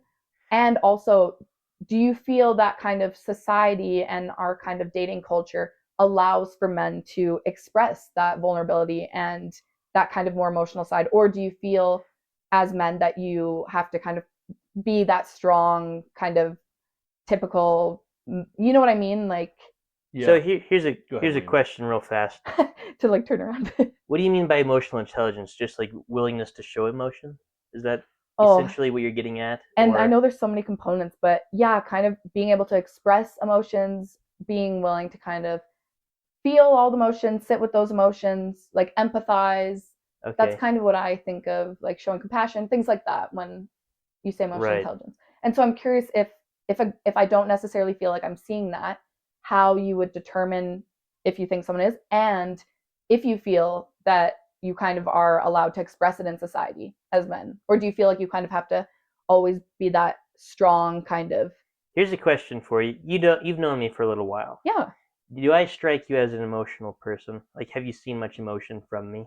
And also, do you feel that kind of society and our kind of dating culture allows for men to express that vulnerability and that kind of more emotional side? Or do you feel as men that you have to kind of be that strong, kind of typical, you know what I mean? Like, yeah. So here's a question real fast. To like turn around. What do you mean by emotional intelligence? Just like willingness to show emotion? Is that essentially what you're getting at? And I know there's so many components, but yeah, kind of being able to express emotions, being willing to kind of feel all the emotions, sit with those emotions, like empathize. Okay. That's kind of what I think of, like showing compassion, things like that when you say emotional intelligence. And so I'm curious if I don't necessarily feel like I'm seeing that, how you would determine if you think someone is, and if you feel that you kind of are allowed to express it in society as men, or do you feel like you kind of have to always be that strong kind of... Here's a question for you. You've known me for a little while. Yeah. Do I strike you as an emotional person? Like, have you seen much emotion from me?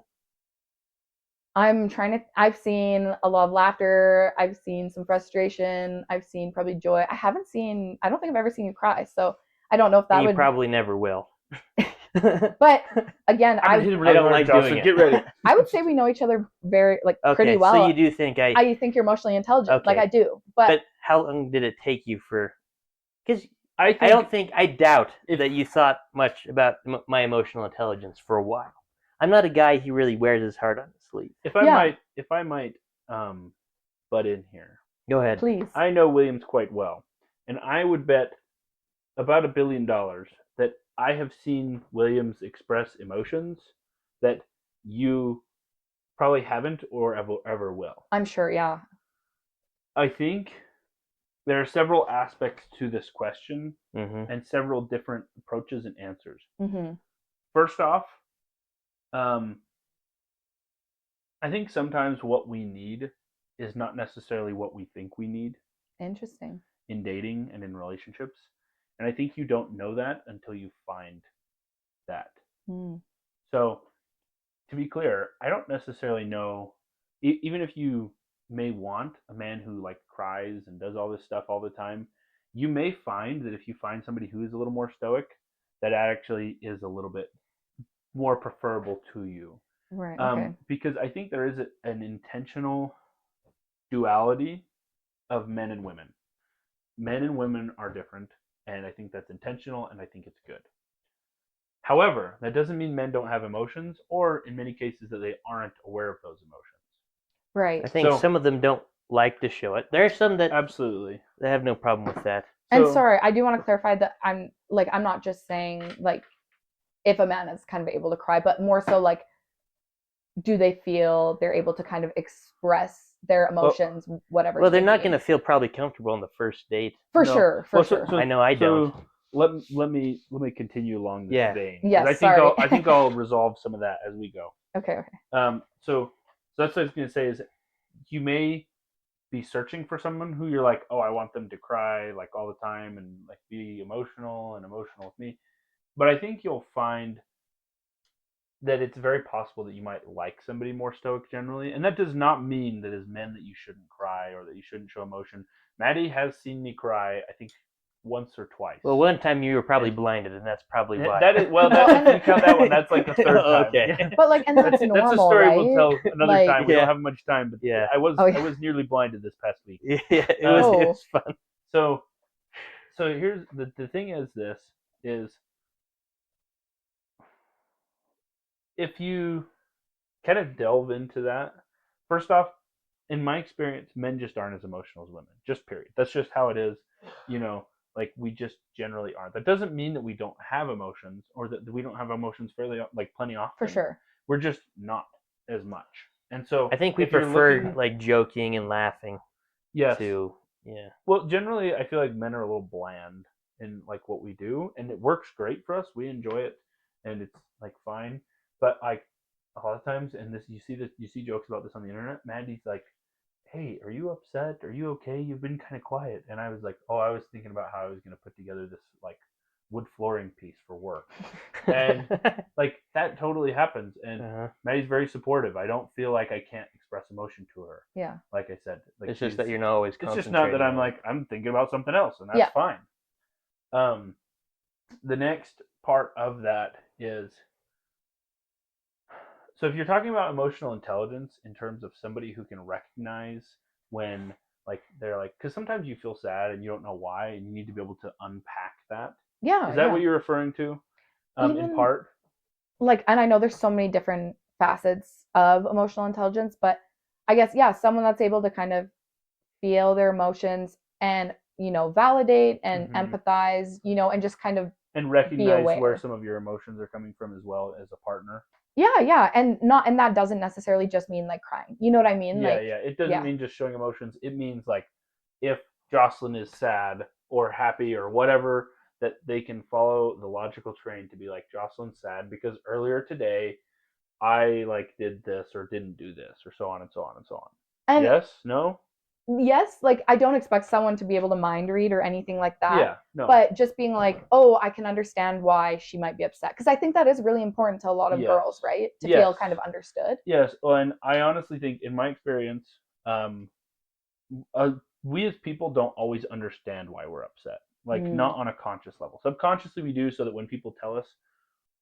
I've seen a lot of laughter. I've seen some frustration. I've seen probably joy. I don't think I've ever seen you cry. So I don't know if that would... You probably never will. But again, I don't like doing it. Get ready. I would say we know each other very pretty well. So you do think I think you're emotionally intelligent, like I do. But how long did it take you for? Because I doubt that you thought much about my emotional intelligence for a while. I'm not a guy who really wears his heart on his sleeve. If I might butt in here. Go ahead. Please. I know Williams quite well, and I would bet about $1 billion that I have seen Williams express emotions that you probably haven't or ever will. I'm sure, yeah. I think there are several aspects to this question Mm-hmm. and several different approaches and answers. Mm-hmm. First off, I think sometimes what we need is not necessarily what we think we need. Interesting. In dating and in relationships. And I think you don't know that until you find that. Mm. So, to be clear, I don't necessarily know, even if you may want a man who like cries and does all this stuff all the time, you may find that if you find somebody who is a little more stoic, that actually is a little bit more preferable to you. Right. Okay. Because I think there is an intentional duality of men and women. Men and women are different, and I think that's intentional, and I think it's good. However, that doesn't mean men don't have emotions, or in many cases that they aren't aware of those emotions. Right. I think some of them don't like to show it. There are some that absolutely they have no problem with that. And sorry, I do want to clarify that I'm not just saying like if a man is kind of able to cry, but more so like, do they feel they're able to kind of express their emotions, whatever? Well, they're not going to feel probably comfortable on the first date. For sure. So, I know I don't. Let me continue along this vein. Yes. I think I'll resolve some of that as we go. Okay. So that's what I was going to say is you may be searching for someone who you're like, oh, I want them to cry like all the time and like be emotional with me. But I think you'll find that it's very possible that you might like somebody more stoic generally. And that does not mean that as men that you shouldn't cry or that you shouldn't show emotion. Maddie has seen me cry, I think, once or twice. Well, one time you were probably blinded, and that's probably why. That is, well, if you count that one, that's like the third time. Okay. Yeah. But like, and that's normal, that's a story right? we'll tell another time. We don't have much time, but yeah. I was nearly blinded this past week. Yeah, it was fun. So here's the thing is this is if you kind of delve into that, first off, in my experience, men just aren't as emotional as women. Just period. That's just how it is. Like we just generally aren't. That doesn't mean that we don't have emotions or that we don't have emotions fairly like plenty often. For sure. We're just not as much. And so I think we prefer like joking and laughing. Yes. Yeah. Well, generally, I feel like men are a little bland in like what we do, and it works great for us. We enjoy it, and it's like fine. But like a lot of times, and this you see jokes about this on the internet. Maddie's like, "Hey, are you upset? Are you okay? You've been kind of quiet." And I was like, "Oh, I was thinking about how I was going to put together this like wood flooring piece for work," and like that totally happens. And Maddie's very supportive. I don't feel like I can't express emotion to her. Yeah. Like I said, like it's just that you're not always. It's just not that I'm like I'm thinking about something else, and that's fine. The next part of that is. So if you're talking about emotional intelligence in terms of somebody who can recognize when like they're like, because sometimes you feel sad and you don't know why, and you need to be able to unpack that. Yeah. Is that what you're referring to? In part. Like, and I know there's so many different facets of emotional intelligence, but I guess someone that's able to kind of feel their emotions and validate and empathize, and just kind of and recognize where some of your emotions are coming from as well as a partner. Yeah, and that doesn't necessarily just mean like crying. You know what I mean? Yeah. It doesn't mean just showing emotions. It means like if Jocelyn is sad or happy or whatever, that they can follow the logical train to be like, Jocelyn's sad because earlier today I like did this or didn't do this or so on and so on and so on. And yes? No? Yes, like I don't expect someone to be able to mind read or anything like that. Yeah, no. But just being like, oh, I can understand why she might be upset. Because I think that is really important to a lot of girls, right? To feel kind of understood. Yes, well, and I honestly think in my experience, we as people don't always understand why we're upset. Like not on a conscious level. Subconsciously we do, so that when people tell us,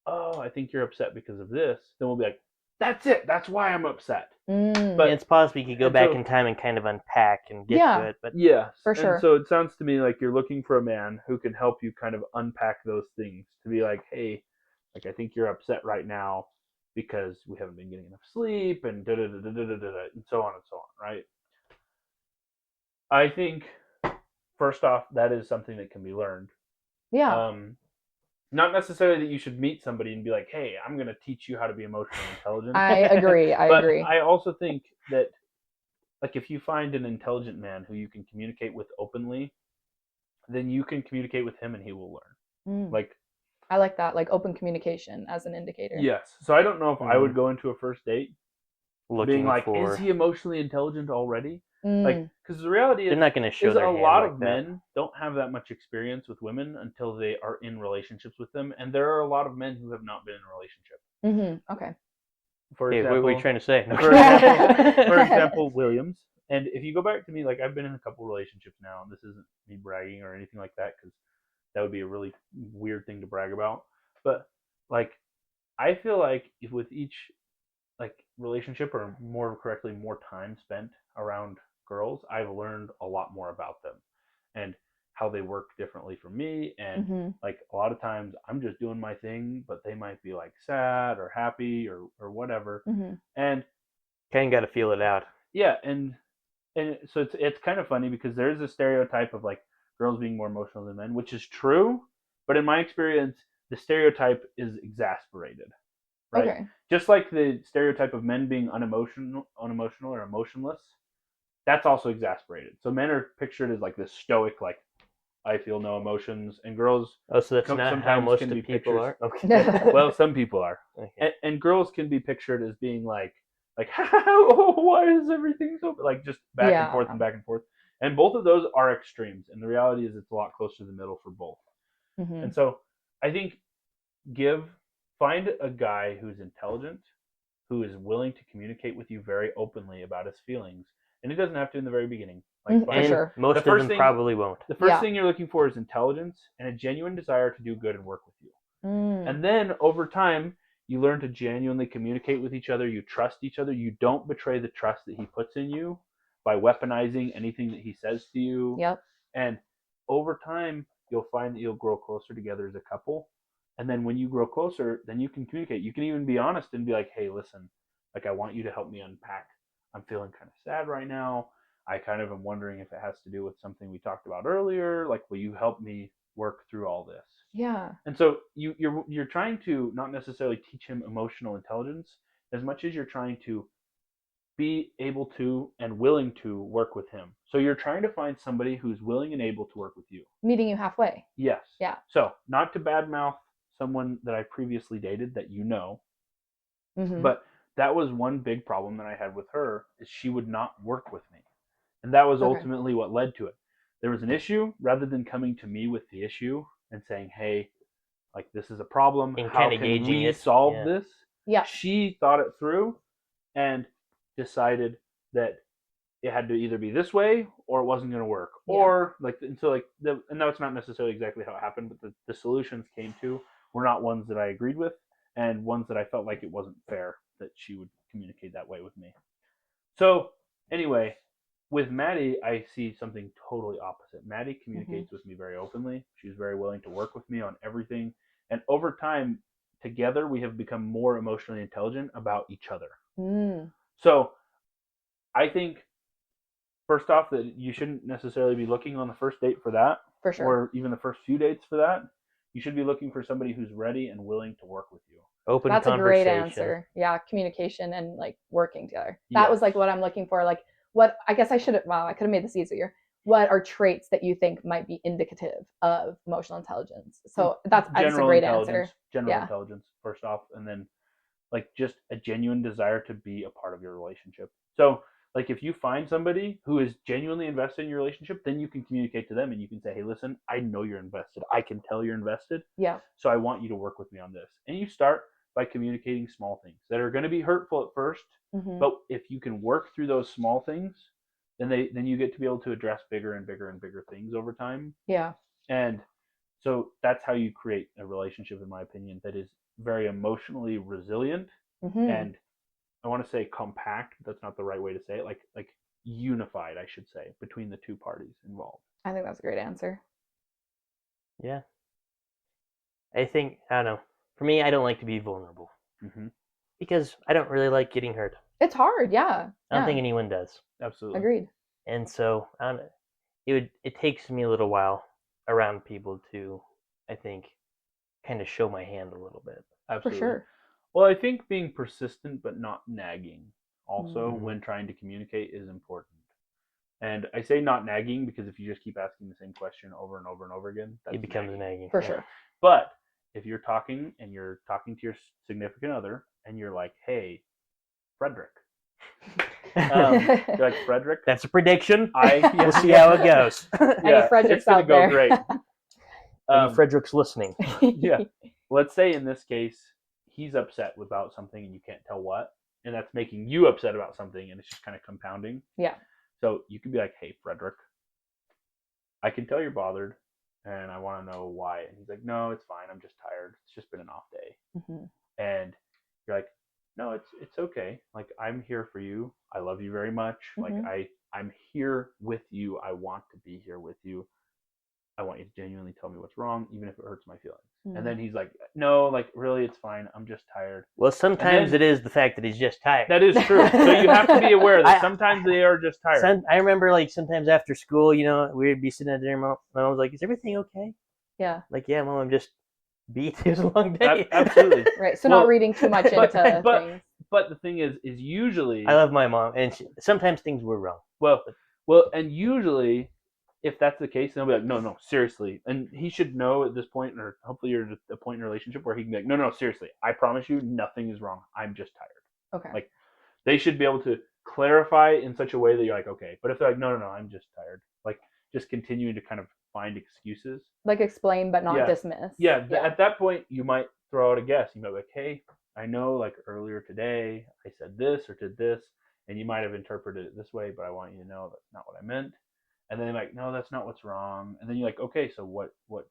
oh, I think you're upset because of this, then we'll be like, That's it. That's why I'm upset. But it's possible you could go back in time and kind of unpack and get to it. But yes, for sure. And so it sounds to me like you're looking for a man who can help you kind of unpack those things, to be like, hey, like I think you're upset right now because we haven't been getting enough sleep and da da da da da da da and so on, right? I think first off, that is something that can be learned. Yeah. Not necessarily that you should meet somebody and be like, hey, I'm going to teach you how to be emotionally intelligent. I agree. But I also think that, like, if you find an intelligent man who you can communicate with openly, then you can communicate with him and he will learn. Like, I like that, like open communication as an indicator. Yes. So I don't know if I would go into a first date being like, is he emotionally intelligent already? Like, because the reality is, they're not going to show their hand a lot like of that. men don't have that much experience with women until they are in relationships with them, and there are a lot of men who have not been in a relationship. Okay. For example, what were you trying to say? For example, Williams. And if you go back to me, like I've been in a couple relationships now, and this isn't me bragging or anything like that, because that would be a really weird thing to brag about. But like, I feel like if with each like relationship, or more correctly, more time spent around girls, I've learned a lot more about them and how they work differently from me. And like a lot of times I'm just doing my thing, but they might be like sad or happy or whatever. And kind of got to feel it out. Yeah, and so it's kind of funny because there's a stereotype of like girls being more emotional than men, which is true, but in my experience, the stereotype is exasperated. Right? Okay. Just like the stereotype of men being unemotional or emotionless, that's also exasperated. So men are pictured as like this stoic, like I feel no emotions, and girls. Oh, so that's not how most of people are. Okay. Well, some people are, and girls can be pictured as being like, oh, why is everything so like just back and forth and back and forth, and both of those are extremes. And the reality is, it's a lot closer to the middle for both. And so, I think find a guy who's intelligent, who is willing to communicate with you very openly about his feelings. And it doesn't have to in the very beginning. Like, for sure. Most of them probably won't. The first thing you're looking for is intelligence and a genuine desire to do good and work with you. And then over time, you learn to genuinely communicate with each other. You trust each other. You don't betray the trust that he puts in you by weaponizing anything that he says to you. And over time, you'll find that you'll grow closer together as a couple. And then when you grow closer, then you can communicate. You can even be honest and be like, hey, listen, like I want you to help me unpack. I'm feeling kind of sad right now. I kind of am wondering if it has to do with something we talked about earlier. Like, will you help me work through all this? Yeah. And so you're trying to not necessarily teach him emotional intelligence as much as you're trying to be able to and willing to work with him. So you're trying to find somebody who's willing and able to work with you. Meeting you halfway. Yes. Yeah. So not to badmouth someone that I previously dated that you know, but that was one big problem that I had with her, is she would not work with me. And that was ultimately what led to it. There was an issue. Rather than coming to me with the issue and saying, hey, like this is a problem, and how can we solve this? Yeah. She thought it through and decided that it had to either be this way or it wasn't going to work. Or like, and so like, and that's not necessarily exactly how it happened, but the solutions came to were not ones that I agreed with, and ones that I felt like it wasn't fair that she would communicate that way with me. So anyway, with Maddie, I see something totally opposite. Maddie communicates with me very openly. She's very willing to work with me on everything. And over time, together, we have become more emotionally intelligent about each other. So I think, first off, that you shouldn't necessarily be looking on the first date for that. For sure. Or even the first few dates for that. You should be looking for somebody who's ready and willing to work with you. Open That's conversation. a great answer. Yeah, communication and like working together. That was like what I'm looking for. Like what I guess I should have. Wow, I could have made this easier. What are traits that you think might be indicative of emotional intelligence? So that's a great answer. General intelligence, first off, and then like just a genuine desire to be a part of your relationship. So like if you find somebody who is genuinely invested in your relationship, then you can communicate to them and you can say, hey, listen, I know you're invested. I can tell you're invested. Yeah. So I want you to work with me on this. And you start by communicating small things that are going to be hurtful at first, but if you can work through those small things, then you get to be able to address bigger and bigger and bigger things over time. Yeah. And so that's how you create a relationship, in my opinion, that is very emotionally resilient and I want to say compact. That's not the right way to say it. Like unified, I should say, between the two parties involved. I think that's a great answer. Yeah. I don't know. For me, I don't like to be vulnerable. Mm-hmm. Because I don't really like getting hurt. It's hard, yeah. I don't think anyone does. Absolutely. Agreed. And so it takes me a little while around people to, I think, kind of show my hand a little bit. Absolutely. For sure. Well, I think being persistent but not nagging also when trying to communicate is important. And I say not nagging because if you just keep asking the same question over and over and over again, it becomes nagging. For sure. But if you're talking and you're talking to your significant other and you're like, hey, Frederick. You're like, Frederick? That's a prediction. We'll see how it goes. Any Fredericks out there? It's going to go great. Any Frederick's listening. Yeah. Let's say in this case, he's upset about something and you can't tell what. And that's making you upset about something and it's just kind of compounding. Yeah. So you could be like, hey, Frederick, I can tell you're bothered and I want to know why. And he's like, no, it's fine. I'm just tired. It's just been an off day. Mm-hmm. And you're like, no, it's okay. Like, I'm here for you. I love you very much. Mm-hmm. Like, I'm here with you. I want to be here with you. I want you to genuinely tell me what's wrong, even if it hurts my feelings. Mm-hmm. And then he's like, no, like, really, it's fine. I'm just tired. Well, sometimes it is the fact that he's just tired. That is true. So you have to be aware that sometimes they are just tired. I remember, like, sometimes after school, we'd be sitting at dinner. My mom was like, is everything okay? Yeah. Like, yeah, Mom, I'm just beat. It was a long day. Absolutely. Right. So not reading too much into things. But the thing is usually... I love my mom, and sometimes things were wrong. Well, and usually... if that's the case, they'll be like, no, seriously. And he should know at this point, or hopefully you're at a point in a relationship where he can be like, no, seriously. I promise you nothing is wrong. I'm just tired. Okay. Like, they should be able to clarify in such a way that you're like, okay. But if they're like, no, I'm just tired. Like, just continuing to kind of find excuses. Like, explain but not dismiss. Yeah. At that point, you might throw out a guess. You might be like, hey, I know, like, earlier today I said this or did this, and you might have interpreted it this way, but I want you to know that's not what I meant. And then they're like, no, that's not what's wrong. And then you're like, okay, so what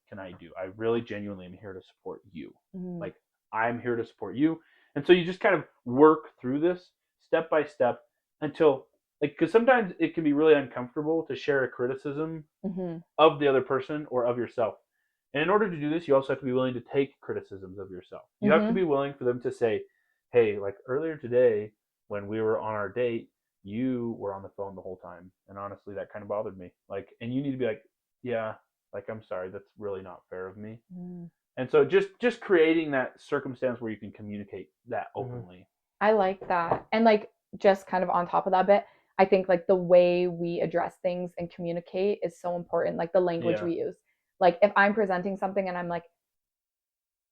can I do? I really genuinely am here to support you. Mm-hmm. Like, I'm here to support you. And so you just kind of work through this step by step until, like, because sometimes it can be really uncomfortable to share a criticism of the other person or of yourself. And in order to do this, you also have to be willing to take criticisms of yourself. You have to be willing for them to say, hey, like, earlier today when we were on our date, you were on the phone the whole time, and honestly that kind of bothered me. Like, and you need to be like, yeah, like, I'm sorry, that's really not fair of me. And so just creating that circumstance where you can communicate that openly. I like that. And, like, just kind of on top of that bit, I think, like, the way we address things and communicate is so important, like the language we use. Like, if I'm presenting something and I'm like,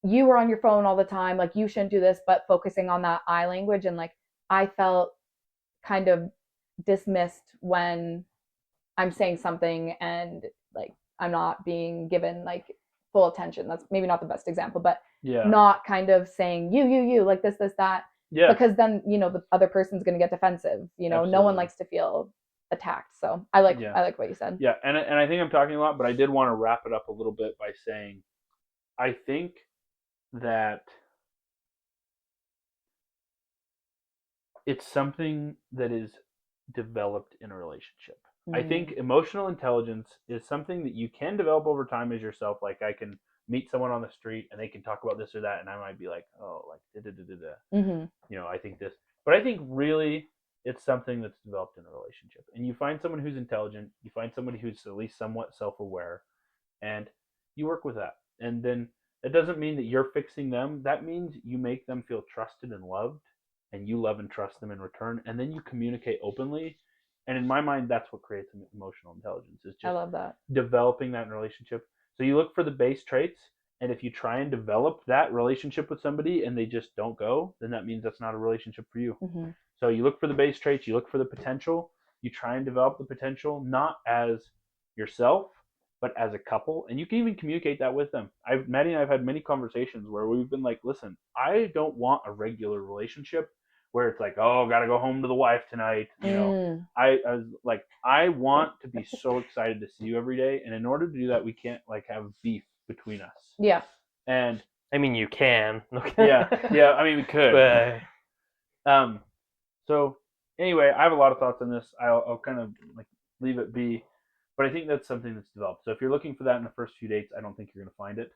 you were on your phone all the time, like, you shouldn't do this, but focusing on that I language, and, like, I felt kind of dismissed when I'm saying something and, like, I'm not being given, like, full attention. That's maybe not the best example, but not kind of saying you like this, that. Yeah. Because then, the other person's going to get defensive. Absolutely. No one likes to feel attacked. So I like what you said. Yeah. And I think I'm talking a lot, but I did want to wrap it up a little bit by saying, I think that it's something that is developed in a relationship. I think emotional intelligence is something that you can develop over time as yourself. Like, I can meet someone on the street and they can talk about this or that, and I might be like, oh, like, I think this. But I think really it's something that's developed in a relationship. And you find someone who's intelligent, you find somebody who's at least somewhat self-aware, and you work with that. And then that doesn't mean that you're fixing them. That means you make them feel trusted and loved, and you love and trust them in return, and then you communicate openly. And in my mind, that's what creates emotional intelligence. Is just I love that. Developing that in a relationship. So you look for the base traits, and if you try and develop that relationship with somebody and they just don't go, then that means that's not a relationship for you. So you look for the base traits, you look for the potential, you try and develop the potential, not as yourself, but as a couple, and you can even communicate that with them. Maddie and I have had many conversations where we've been like, listen, I don't want a regular relationship where it's like, oh, gotta go home to the wife tonight. I was like, I want to be so excited to see you every day, and in order to do that, we can't, like, have beef between us. Yeah. And I mean, you can. yeah. I mean, we could. But So anyway, I have a lot of thoughts on this. I'll kind of like leave it be, but I think that's something that's developed. So if you're looking for that in the first few dates, I don't think you're going to find it,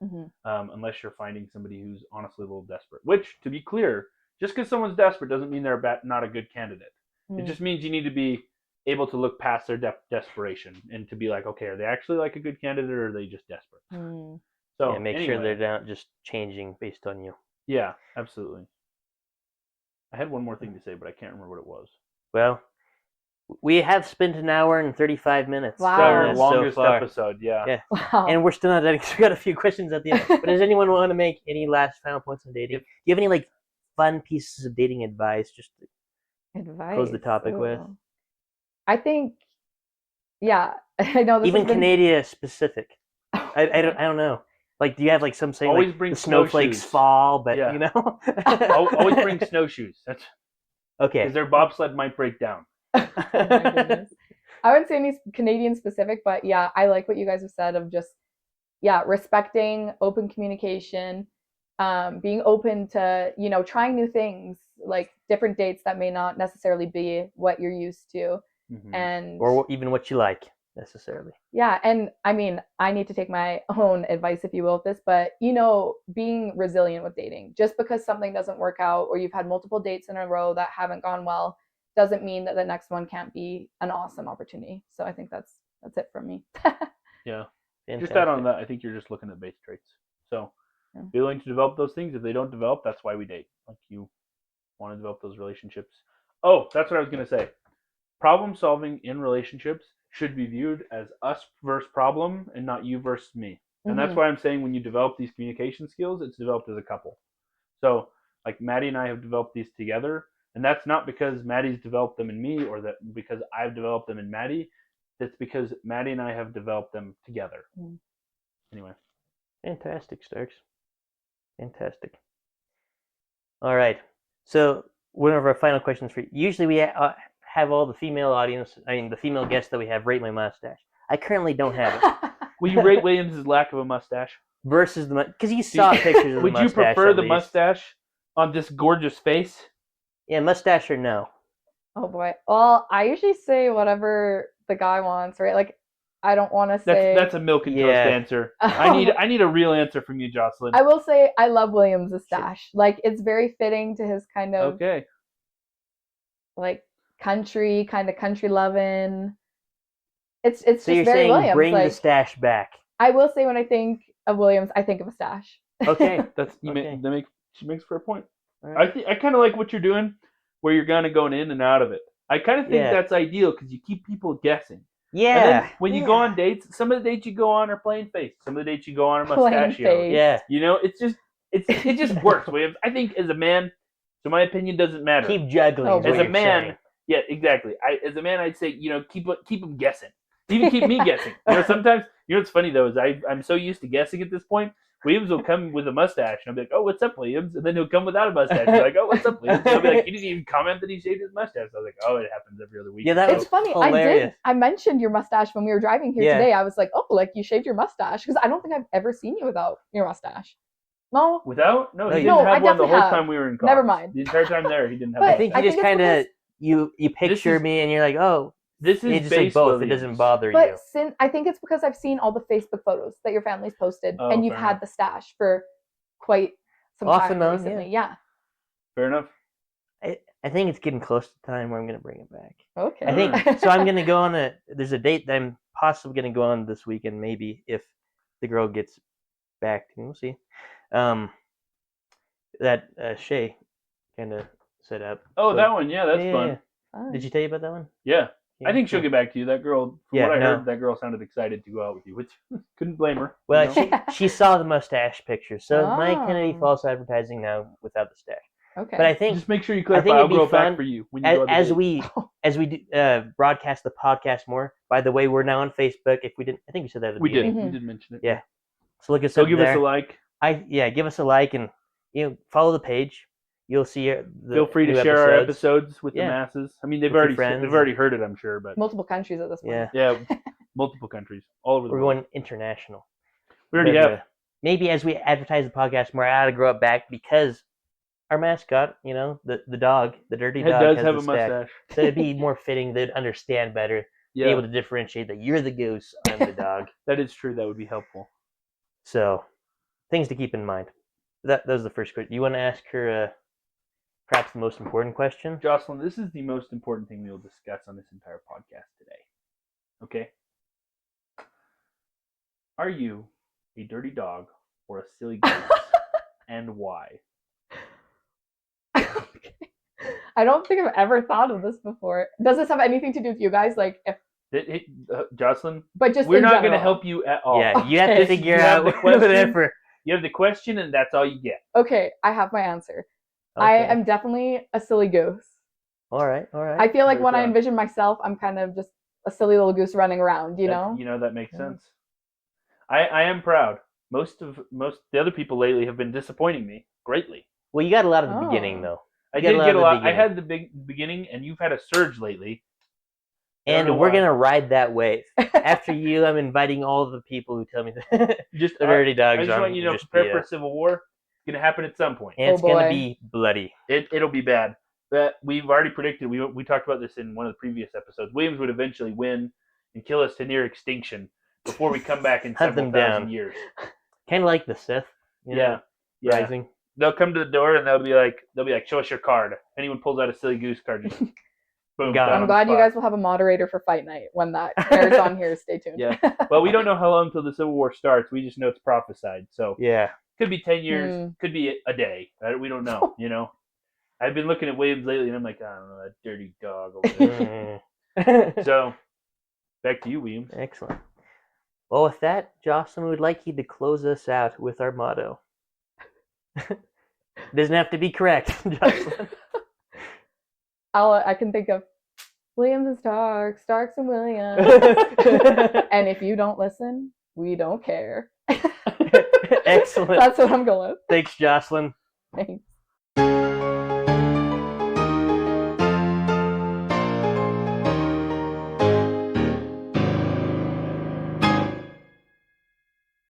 unless you're finding somebody who's honestly a little desperate. Which, to be clear, just because someone's desperate doesn't mean they're not a good candidate. It just means you need to be able to look past their desperation and to be like, okay, are they actually like a good candidate or are they just desperate? So make sure they're not just changing based on you. Yeah, absolutely. I had one more thing to say, but I can't remember what it was. Well, we have spent an hour and 35 minutes. Wow. Our longest episode, yeah. Wow. And we're still not done because we got a few questions at the end. But does anyone want to make any last final points on dating? Do you have any like fun pieces of dating advice just to close the topic with? I think, yeah, I know this even Canada specific. I don't know. Like, do you have like some saying always like bring the snowflakes fall, but you know? Always bring snowshoes. That's okay. Because their bobsled might break down. Oh my goodness. I wouldn't say any Canadian specific, but yeah, I like what you guys have said of just respecting open communication, being open to trying new things, like different dates that may not necessarily be what you're used to, and or even what you like necessarily. Yeah, and I mean, I need to take my own advice, if you will, with this, but being resilient with dating. Just because something doesn't work out or you've had multiple dates in a row that haven't gone well doesn't mean that the next one can't be an awesome opportunity. So I think that's it from me. Yeah. Fantastic. Just add on that, I think you're just looking at base traits. So be willing to develop those things. If they don't develop, that's why we date. Like, you want to develop those relationships. Oh, that's what I was going to say. Problem solving in relationships should be viewed as us versus problem and not you versus me. And that's why I'm saying when you develop these communication skills, it's developed as a couple. So like Maddie and I have developed these together, and that's not because Maddie's developed them in me or that because I've developed them in Maddie. That's because Maddie and I have developed them together. Anyway. Fantastic, Starks. Fantastic. All right. So one of our final questions for you. Usually we have all the female the female guests that we have rate my mustache. I currently don't have it. Will you rate Williams' lack of a mustache? Versus because you saw pictures of the mustache. Would you prefer the mustache on this gorgeous face? Yeah, mustache or no? Oh boy. Well, I usually say whatever the guy wants, right? Like, I don't want to say that's a milk and toast answer. I need a real answer from you, Jocelyn. I will say I love Williams' stash. Like, it's very fitting to his kind of like country loving. It's so just you're very saying Williams. Bring the stash back. I will say when I think of Williams, I think of a stash. Okay, she makes a fair point. Right. I kind of like what you're doing, where you're kind of going in and out of it. I kind of think that's ideal because you keep people guessing. Yeah. And then when you go on dates, some of the dates you go on are plain face. Some of the dates you go on are mustachio. Yeah. It just works, Williams. I think as a man, so my opinion doesn't matter. Keep juggling. As a man, yeah, exactly. As a man, I'd say keep them guessing. Even keep me guessing. Sometimes what's funny though is I'm so used to guessing at this point. Williams will come with a mustache, and I'll be like, "Oh, what's up, Williams?" And then he'll come without a mustache. He'll be like, "Oh, what's up, Williams?" And I'll be like, "You didn't even comment that he shaved his mustache." I was like, "Oh, it happens every other week." Yeah, it's funny. Hilarious. I mentioned your mustache when we were driving here today. I was like, "Oh, like you shaved your mustache?" Because I don't think I've ever seen you without your mustache. No. Without? No, he didn't have one the whole time we were in college. Never mind. The entire time there, he didn't have. I think you just kind of you picture me, and you're like, "Oh." This is just like both. Williams. It doesn't bother you. But I think it's because I've seen all the Facebook photos that your family's posted, and you've had the stash for quite some time recently. Yeah. Fair enough. I think it's getting close to time where I'm going to bring it back. Okay. I think so. I'm going to go on there's a date that I'm possibly going to go on this weekend, maybe if the girl gets back. We'll see. That Shay kind of set up. Oh, that one. Yeah, that's fun. Yeah. Did she tell you about that one? Yeah. I think she'll get back to you. That girl, from what I heard, that girl sounded excited to go out with you, which couldn't blame her. Well, she saw the mustache picture, so it might kind of be false advertising now without the stash. Okay. But I think just make sure you clarify. I'll grow back for you when you go as we do, broadcast the podcast more. By the way, we're now on Facebook. If we didn't, I think we said that at the beginning. We did mention it. Yeah. So look us up give there. Us a like. Give us a like and follow the page. You'll see feel free to share our episodes with the masses. I mean, they've already heard it, I'm sure, but multiple countries at this point. Yeah, multiple countries all over the world. We're going international. We already have. Maybe as we advertise the podcast more, I ought to grow up back because our mascot, the dog, the dirty It dog, does has have the a stack. mustache. So it'd be more fitting. They'd understand better. Yeah. Be able to differentiate that you're the goose, I'm the dog. That is true. That would be helpful. So, things to keep in mind. That was the first question. You want to ask her perhaps the most important question? Jocelyn, this is the most important thing we will discuss on this entire podcast today. Okay? Are you a dirty dog or a silly goose? And why? Okay. I don't think I've ever thought of this before. Does this have anything to do with you guys? Like, if Jocelyn, but just we're not going to general. help you at all. Yeah, you have to figure out the question. whatever. You have the question, and that's all you get. Okay, I have my answer. Okay. I am definitely a silly goose. All right. I feel like Very when I proud. envision myself, I'm kind of just a silly little goose running around, you know? That makes Yeah. sense. I am proud. Most the other people lately have been disappointing me greatly. Well, you got a lot at the Oh. beginning, though. I You got did get a lot. beginning. I had the beginning, and you've had a surge lately. And we're going to ride that wave. After you, I'm inviting all the people who tell me that Just the dirty dogs I just want you to prepare for a civil war. It's going to happen at some point. And it's going to be bloody. It'll be bad. But we've already predicted. We talked about this in one of the previous episodes. Williams would eventually win and kill us to near extinction before we come back in several thousand years. Kind of like the Sith. Rising. They'll come to the door and they'll be like, show us your card. Anyone pulls out a silly goose card, just boom. I'm glad you guys will have a moderator for Fight Night when that airs on here. Stay tuned. Yeah. Well, we don't know how long until the Civil War starts. We just know it's prophesied. So yeah, could be 10 years, could be a day. We don't know. I've been looking at Williams lately, and I'm like, I don't know, that dirty dog over there. So, back to you, Williams. Excellent. Well, with that, Jocelyn, we would like you to close us out with our motto. Doesn't have to be correct, Jocelyn. I can think of Williams and Starks, Starks and Williams. And if you don't listen, we don't care. Excellent. That's what I'm going with. Thanks, Jocelyn. Thanks.